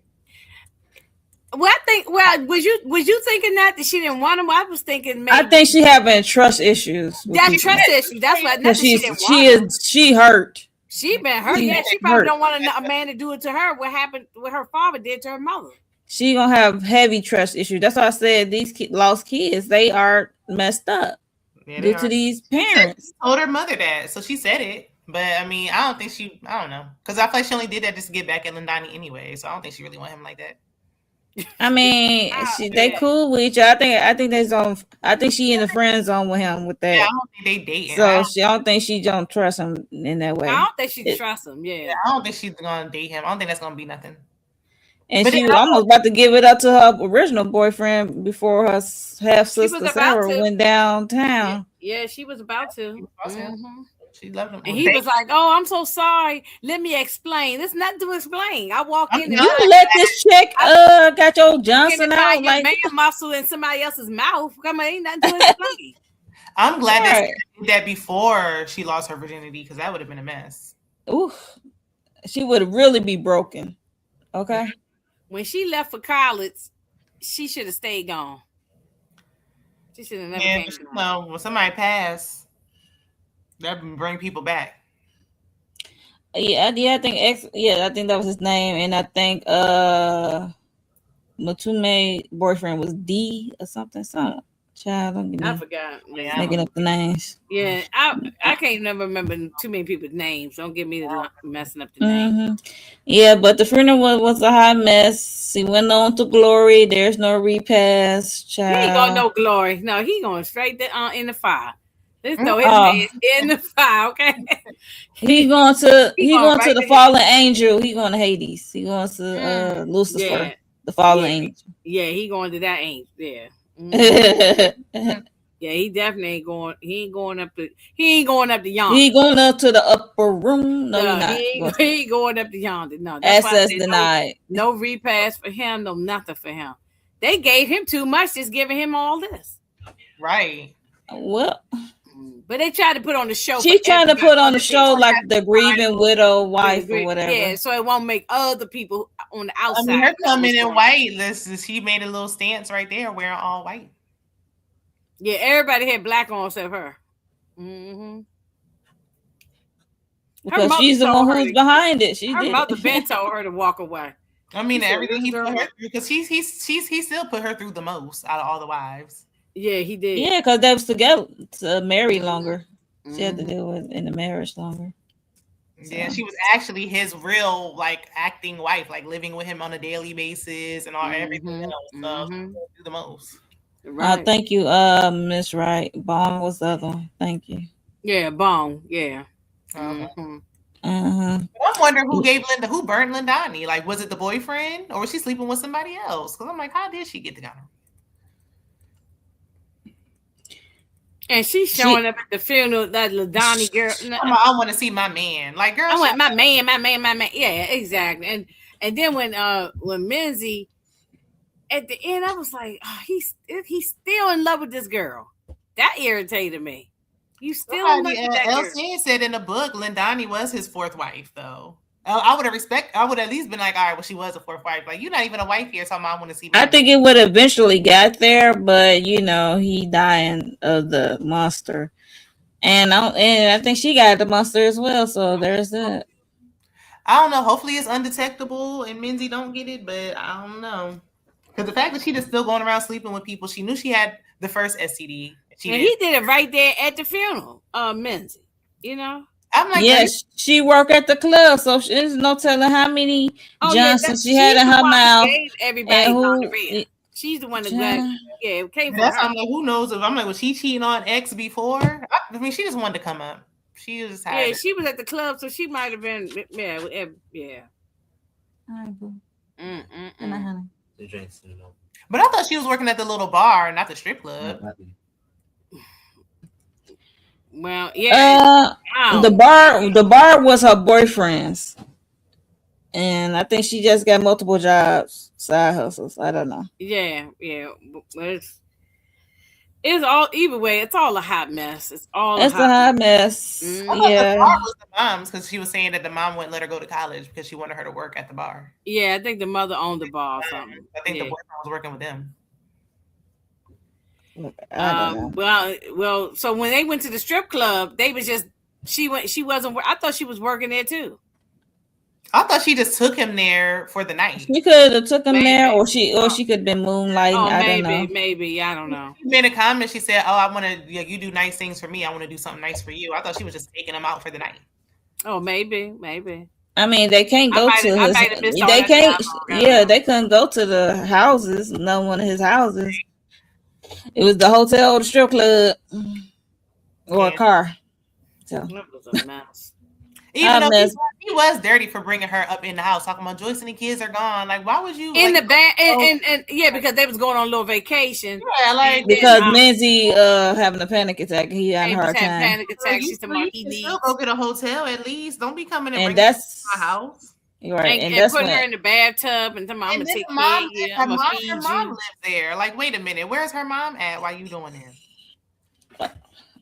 Well, I think. Well, was you thinking that she didn't want him? I was thinking maybe. I think she having trust issues. That's trust issues. That's what. She hurt. She been hurt. Yeah, she probably don't want a man to do it to her. What happened? What her father did to her mother. She gonna have heavy trust issues. That's why I said these lost kids. They are messed up due to these parents. She told her mother that, so she said it. But I mean, I don't know, because I feel like she only did that just to get back at Lindani anyway. So I don't think she really want him like that. I mean, they cool with each other. I think they zone. I think she in the friend zone with him with that. Yeah, I don't think they dating. So I don't think she don't trust him in that way. I don't think she trusts him. Yeah, I don't think she's gonna date him. I don't think that's gonna be nothing. And she was almost about to give it up to her original boyfriend before her half sister Sarah went downtown. Yeah, she was about to. She loved him. And he was like, "Oh, I'm so sorry. Let me explain. There's nothing to explain. I walk in and you let this chick got your Johnson out like man muscle in somebody else's mouth. Come on, ain't nothing to explain." I'm glad that she did that before she lost her virginity, because that would have been a mess. Oof. She would really be broken. Okay. When she left for college, she should have stayed gone. She should have never came. No, when somebody passed, that bring people back. Yeah, I think I think that was his name, and I think Matume boyfriend was D or something. Child, don't get I me forgot. making up the names. Yeah, I can't never remember too many people's names. Don't get me messing up the name. Yeah, but the funeral was a hot mess. He went on to glory. There's no repast, He ain't got child. no glory. No, he going straight in the fire. Let's throw his Oh, head in the fire, okay? he going right to the to fallen angel. He going to Hades. He going to yeah, Lucifer, the fallen angel. yeah. He going to that angel. Yeah. Yeah, he definitely ain't going. He ain't going up to. He ain't going up to yonder. He going up to the upper room. No, No, he not. he ain't going up to yonder. No, that's Access why I said denied. no repass for him. No nothing for him. They gave him too much, just giving him all this. Right. Well, but they tried to put on the show. She trying to put on the show like the grieving widow wife or whatever. Yeah, so it won't make other people on the outside. I mean, her coming in white. She made a little stance right there, wearing all white. Yeah, everybody had black on except her. Mm-hmm. Because she's the one who's behind it. Her mother Ben told her to walk away. I mean, everything he put her through, because he still put her through the most out of all the wives. Yeah, he did. Yeah, because they was together to marry longer. She had to deal with in the marriage longer. Yeah, she was actually his real acting wife, living with him on a daily basis and all everything else. So do the most. Right. Thank you, Miss Wright. Bong was the other one. Thank you. Yeah, Bong. Yeah. I'm wondering who burnt Lindani. Was it the boyfriend or was she sleeping with somebody else? Because I'm like, how did she get the gun? And she's showing up at the funeral, that Lindani girl. I want to see my man. Girl, I want my man. Yeah, exactly. And then when Menzie at the end, I was like, oh, he's still in love with this girl. That irritated me. You still in love with that girl. Elsine said in the book, Lindani was his fourth wife, though. I would at least been like, all right, well, she was a fourth wife. You're not even a wife here, so I want to see. I think it would eventually got there, but he dying of the monster, and I think she got the monster as well. So there's that. I don't know. Hopefully, it's undetectable and Menzie don't get it, but I don't know. Because the fact that she just still going around sleeping with people, she knew she had the first STD. And he did it right there at the funeral, Menzie. I'm like, yes, she worked at the club, so there's no telling how many Johnsons she had in her mouth. Everybody gonorrhea. She's the one that it came from her. I'm like, who knows? Was she cheating on X before? I mean, she just wanted to come up. She just had she was at the club, so she might have been. Yeah. All right, boo. But I thought she was working at the little bar, not the strip club. Well, yeah. The bar was her boyfriend's, and I think she just got multiple jobs, side hustles. I don't know. Yeah. But it's all either way. It's all a hot mess. It's a hot mess. Yeah. The bar was the mom's because she was saying that the mom wouldn't let her go to college because she wanted her to work at the bar. Yeah, I think the mother owned the bar or something. I think the boyfriend was working with them. Well, so when they went to the strip club, they was just she wasn't. I thought she was working there too. I thought she just took him there for the night. She could have took him there, or she could have been moonlighting. I don't know. Maybe I don't know. She made a comment. She said, "Oh, I want to. You do nice things for me. I want to do something nice for you." I thought she was just taking him out for the night. Oh, maybe. I mean, they can't go to his. They can't. Yeah, they couldn't go to the houses. No one of his houses. It was the hotel or the strip club or a car. So it was a mess. Even though he was dirty for bringing her up in the house, talking about Joyce and the kids are gone. Why would you in the band? And because they was going on a little vacation. Yeah, because Menzie having a panic attack. He had a hard time. Panic attack. She's talking he needs. Still go get a hotel at least. Don't be coming and that's my house. Right, and that's putting her in the bathtub and talking about I'm gonna take care of you. I'm gonna feed you. Her mom lives there. Wait a minute, where's her mom at? Why you doing this?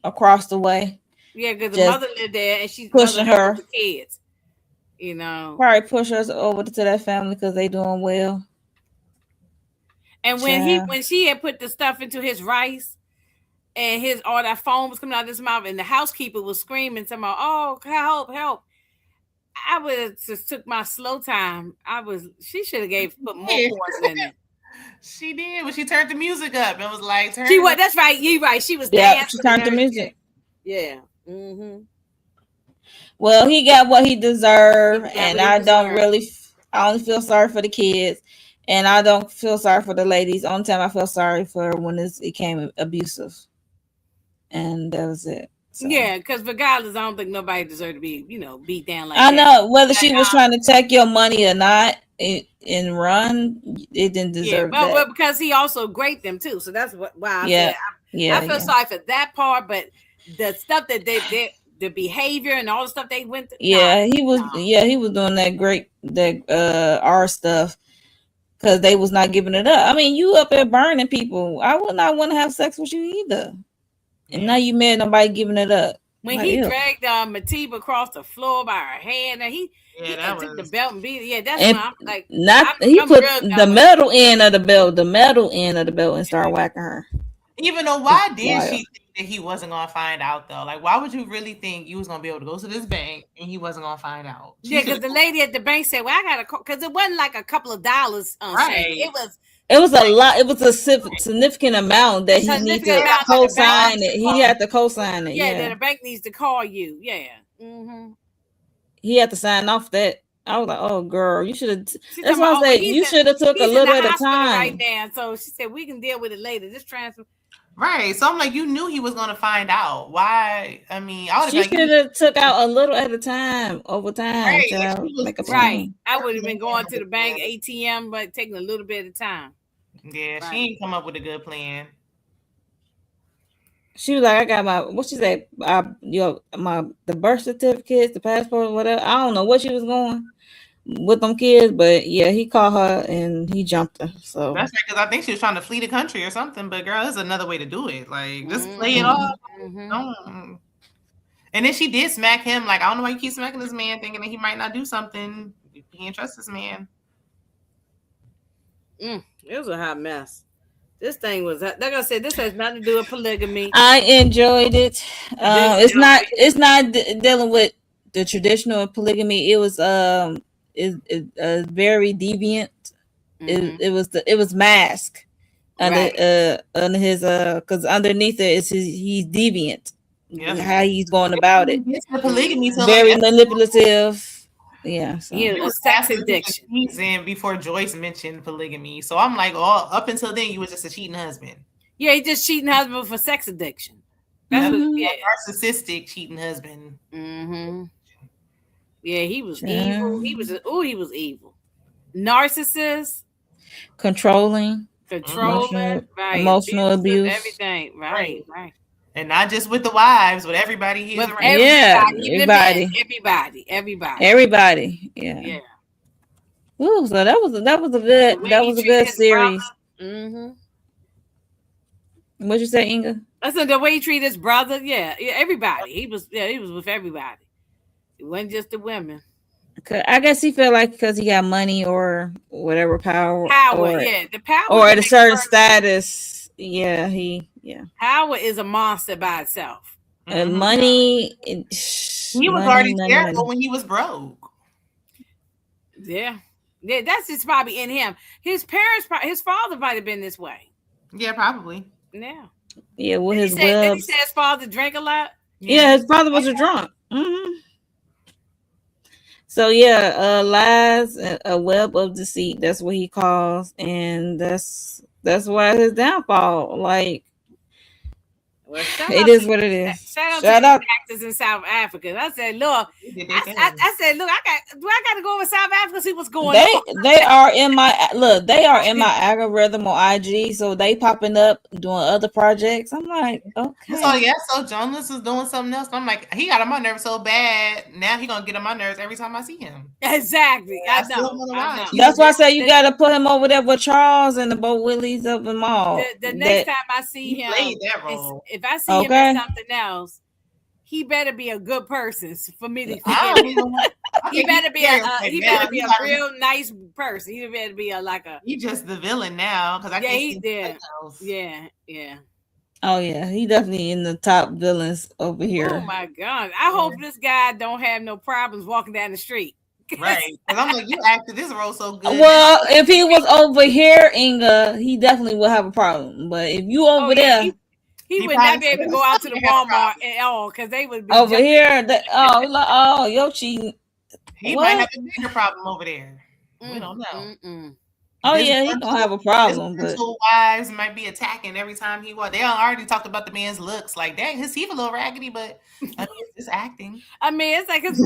Across the way. Yeah, because the mother lived there and she's pushing her with the kids. Probably push her over to that family because they doing well. And when she had put the stuff into his rice and all that foam was coming out of his mouth and the housekeeper was screaming to me, "Oh, help." I would have just took my slow time. She should have put more poison in it. She did when she turned the music up. It was like She was. That's right. You right. She was Yeah, dancing. she turned the music. Yeah. Mm-hmm. Well, he got what he deserved, and I don't deserved. really. I only feel sorry for the kids, and I don't feel sorry for the ladies. Only time I feel sorry for when it became abusive, and that was it. So. Yeah, because regardless, I don't think nobody deserved to be, beat down like I that. know whether she was trying to take your money or not and run, it didn't deserve that. Well, because he also raped them too, so that's why I said I feel sorry for that part. But the stuff that the behavior and all the stuff they went through. He was doing that R stuff because they was not giving it up. I mean, you up there burning people. I would not want to have sex with you either. And now you mad nobody giving it up. When he dragged Matiba across the floor by her hand, and he took the belt and beat it. Yeah, that's when I'm like, he put the metal end of the belt, and started whacking her. Even though, why did she think that he wasn't gonna find out though? Like, why would you really think you was gonna be able to go to this bank and he wasn't gonna find out? Because the lady at the bank said, "Well, I got to," because it wasn't like a couple of dollars. Right. It was a lot. It was a significant amount that he needed to co-sign it. He had to co-sign it. Yeah, that the bank needs to call you. Yeah. Mm-hmm. He had to sign off that. I was like, "Oh, girl, you should have." That's why I said you should have took a little at a time. Right now, so she said we can deal with it later. Just transfer. Right. So I'm like, you knew he was gonna find out. Why? I mean, I would have. She should have took out a little at a time, over time. Right. I would have been going to the bank ATM, but taking a little bit of time. Yeah, she ain't come up with a good plan. She was like, I got my, what she said, the birth certificates, the passport, whatever. I don't know what she was going with them kids, but yeah, he caught her and he jumped her. So that's right, because I think she was trying to flee the country or something. But girl, there's another way to do it. Like, just play it off. Mm-hmm. And then she did smack him. Like, I don't know why you keep smacking this man, thinking that he might not do something. You can't trust this man. It was a hot mess. This thing was, like I said, this has nothing to do with polygamy. I enjoyed it. It's not dealing with the traditional polygamy. It was very deviant. Mm-hmm. It was mask under his because underneath it he's deviant. Yeah. How he's going about it. It's the polygamy, so very manipulative. Yeah, so. A sex addiction. Season before Joyce mentioned polygamy, so I'm like, up until then, you was just a cheating husband. Yeah, he just cheating husband for sex addiction. That's narcissistic cheating husband. Mm-hmm. Yeah, he was evil. He was evil. Narcissist, controlling, emotional abuse, everything. Right. And not just with the wives, but everybody he's around. Everybody. Yeah. Ooh, so that was a good series. Mm-hmm. What'd you say, Inga? I said the way he treated his brother. Yeah, everybody. He was with everybody. It wasn't just the women. I guess he felt like because he got money or whatever power, the power, or at a certain status. Yeah, power is a monster by itself. And money, he was already terrible when he was broke. Yeah, that's just probably in him. His parents, his father might have been this way. Yeah, probably. Yeah. Well, did he say his father drank a lot? Yeah, his father was a drunk. Mm-hmm. So lies, a web of deceit. That's what he calls, and that's why his downfall. Like, it is what it is. Shout out to the actors in South Africa. I said, look, I said, look, I got to go over South Africa to see what's going on. They are in my algorithm on IG, so they popping up doing other projects. I'm like, okay. So Jonas is doing something else. I'm like, he got on my nerves so bad. Now he gonna get on my nerves every time I see him. Exactly. I know. That's why I say you got to put him over there with Charles and the Bo Willies of them all. The next time I see him, played that role. If I see him in something else, he better be a good person for me to forgive him. He better be a real nice person. He better be He just the villain now because I can't see anything else. Yeah. Oh yeah, he definitely in the top villains over here. Oh my God! I hope this guy don't have no problems walking down the street. Right. Because I'm like, you acted this role so good. Well, if he was over here, Inga, he definitely would have a problem. But if you over there, he would not be able to go out to the Walmart at all because they would be over here, you're cheating. He might have a bigger problem over there. We don't know. Oh yeah, he gonna have a problem. But wives might be attacking every time he walks. They already talked about the man's looks. Like, dang, his teeth a little raggedy, but I mean, it's acting. I mean, it's like because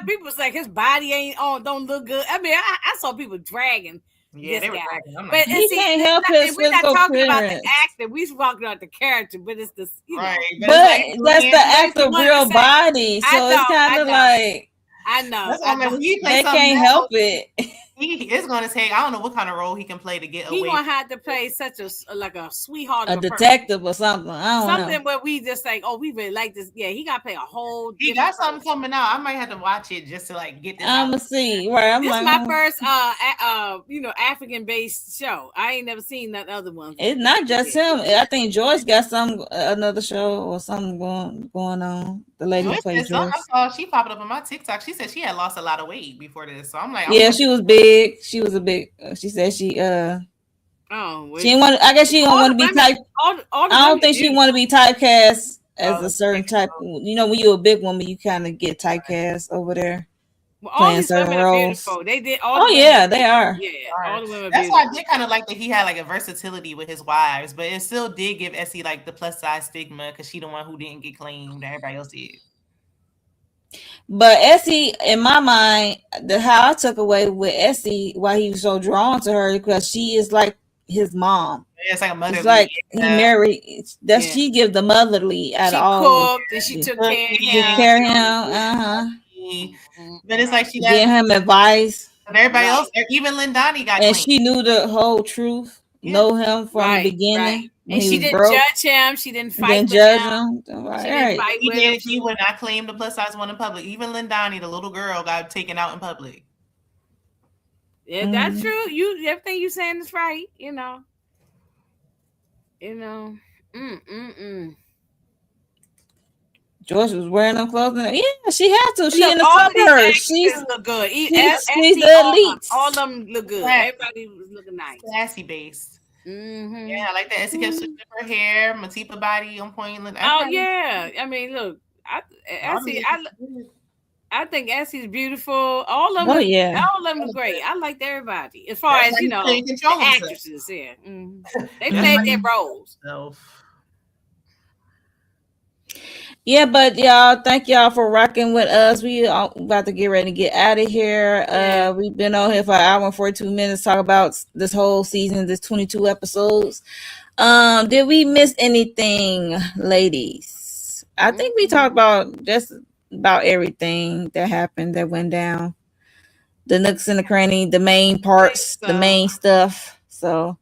people say his body ain't don't look good. I mean, I saw people dragging. Yeah, they were dragging. But he can't help his we're not talking appearance. about the actor. We're talking about the character. But it's the right. But that's the actor's real body, so it's kind of like I know. They can't help it. He is going to take. I don't know what kind of role he can play to get away. He gonna have to play such a sweetheart, a detective or something. I don't know. Something where we just like, oh, we really like this. Yeah, he got to play a whole. He got something coming out. I might have to watch it just to like get this. I'm gonna see. Right, this is my first African based show. I ain't never seen that other one. It's not just him. I think Joyce got another show or something going on. The lady who plays Joyce. I saw she popped up on my TikTok. She said she had lost a lot of weight before this, so I'm like, yeah, she was big. She was a big. She said she didn't want. I guess she don't want to be type. I don't think she want to be typecast as a certain type. You know, when you're a big woman, you kind of get typecast over there. Well, playing certain roles. They did. Yeah, they are. Yeah, all the women. That's why I did kind of like that he had like a versatility with his wives, but it still did give Essie like the plus size stigma because she the one who didn't get claimed. Everybody else did. But Essie, in my mind, how I took away with Essie, why he was so drawn to her, because she is like his mom. Yeah, it's like a motherly. It's like he married. She gives the motherly out of all. She cooked and she took care of him. But it's like she gave him advice. But everybody else, even Lindani got. And she knew the whole truth. Know him from the beginning. And she didn't judge him. She didn't fight with him. Right. She didn't fight with him. She would not claim the plus size one in public. Even Lindani, the little girl, got taken out in public. Yeah, that's true. Everything you saying is right. You know. Joyce was wearing them clothes. Yeah, she had to. She in the suburbs. She's look good. She's the elite. All of them look good. Everybody was looking nice. Classy based. Yeah, I like that. Essie kept switching her hair, Matipa body on point. Yeah. I mean, look, I think Essie's beautiful. All of them. All of them are great. I liked everybody as far as the actresses. Yeah, they played their roles. Yeah, but y'all, thank y'all for rocking with us. We are about to get ready to get out of here. We've been on here for an hour and 42 minutes talk about this whole season, this 22 episodes. Did we miss anything, ladies? I think we talked about just about everything that happened, that went down. The nooks and the cranny, the main parts, the main stuff. So,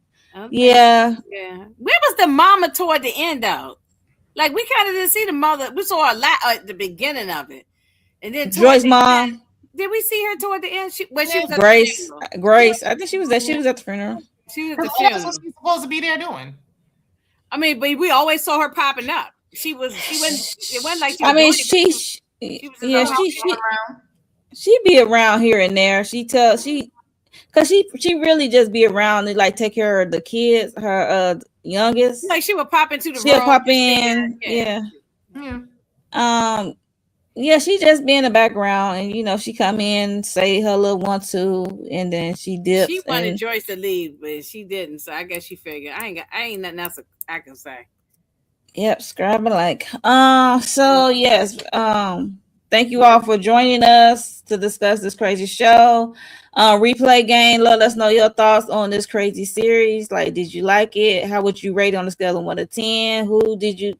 yeah. Where was the mama toward the end, though? Like, we kind of didn't see the mother. We saw a lot at the beginning of it. And then Joy's mom. Did we see her toward the end? She was Grace. Grace. I think she was there. She was at the funeral. She was at the funeral. What was she supposed to be there doing? I mean, but we always saw her popping up. She wasn't like she was. I mean, she be around here and there. Because she really just be around and like take care of the kids, her youngest. Like she would pop into the room. She'll pop in. Yeah, she just be in the background, and she come in, say her little 1-2, and then she dips. She wanted Joyce to leave, but she didn't. So I guess she figured I ain't nothing else I can say. Yep, scribe like. So yes, thank you all for joining us to discuss this crazy show. Replay game. Let us know your thoughts on this crazy series. Like, did you like it? How would you rate on a scale of 1 to 10? Who did you?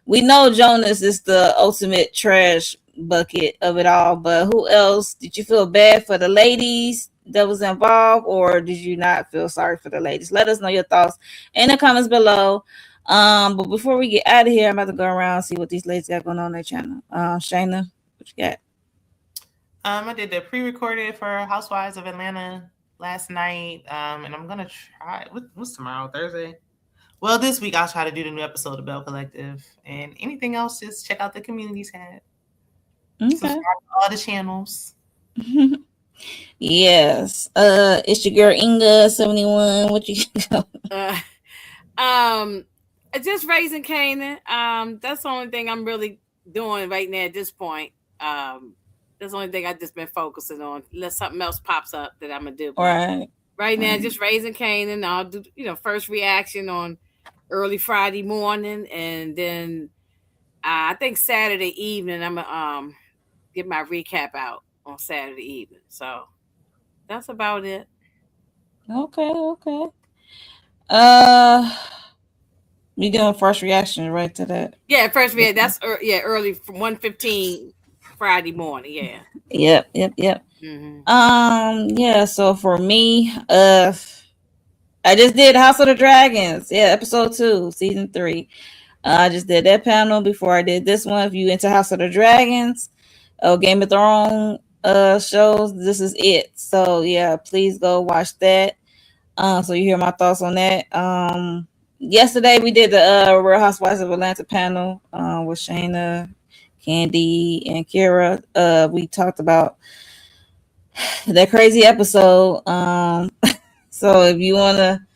We know Jonas is the ultimate trash bucket of it all, but who else? Did you feel bad for the ladies that was involved, or did you not feel sorry for the ladies? Let us know your thoughts in the comments below. But before we get out of here, I'm about to go around and see what these ladies got going on their channel. Shayna, what you got? I did the pre-recorded for Housewives of Atlanta last night, and I'm gonna try. What's tomorrow? Thursday. Well, this week I'll try to do the new episode of Bell Collective, and anything else, just check out the community tab. Okay. Subscribe to all the channels. Yes. It's your girl Inga 71. What you got? Uh, um, just raising Canaan. That's the only thing I'm really doing right now at this point. That's the only thing I've just been focusing on. Unless something else pops up that I'm gonna do, but Right. right now, Right. just raising Canaan. I'll do, first reaction on early Friday morning, and then I think Saturday evening I'm gonna get my recap out on Saturday evening. So that's about it. Okay, okay. Uh you doing first reaction right to that. Yeah, first reaction. That's early from 1:15 Friday morning. Yeah. Yep, yep, yep. Hmm. Yeah, so for me, I just did House of the Dragons. Yeah, episode 2, season 3. I just did that panel before I did this one. If you into House of the Dragons, Game of Thrones shows, this is it. So yeah, please go watch that. So you hear my thoughts on that. Yesterday we did the Real Housewives of Atlanta panel with Shayna, Candy, and Kira. We talked about that crazy episode. So if you wanna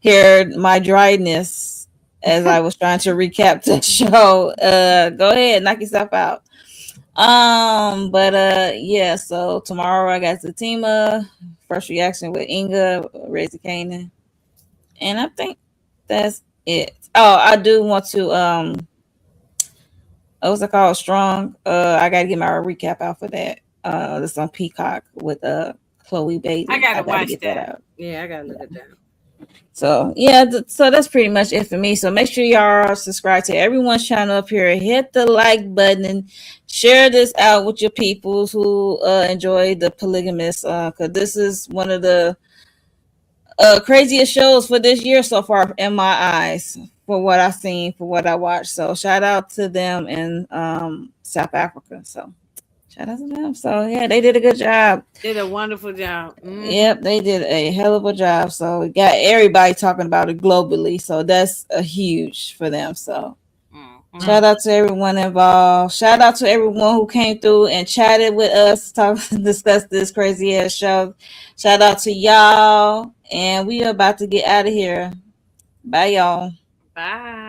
hear my dryness as I was trying to recap the show, go ahead, knock yourself out. But yeah, so tomorrow I got Zatima, first reaction with Inga, Raising Canaan. And I think that's it. Oh, I do want to what's it called? Strong. I gotta get my recap out for that. This on Peacock with Chloe I Bailey. I gotta gotta watch get that that. out. Yeah, I gotta look at that. So yeah, so that's pretty much it for me. So make sure y'all subscribe to everyone's channel up here. Hit the like button and share this out with your peoples who enjoy the Polygamist. Cause this is one of the craziest shows for this year so far in my eyes. For what I've seen, for what I watched. So shout out to them in South Africa. So shout out to them. So yeah, they did a good job. Did a wonderful job. Yep, they did a hell of a job. So we got everybody talking about it globally. So that's a huge for them. So Mm-hmm. shout out to everyone involved. Shout out to everyone who came through and chatted with us, talk, discuss this crazy ass show. Shout out to y'all. And we are about to get out of here. Bye, y'all. Bye.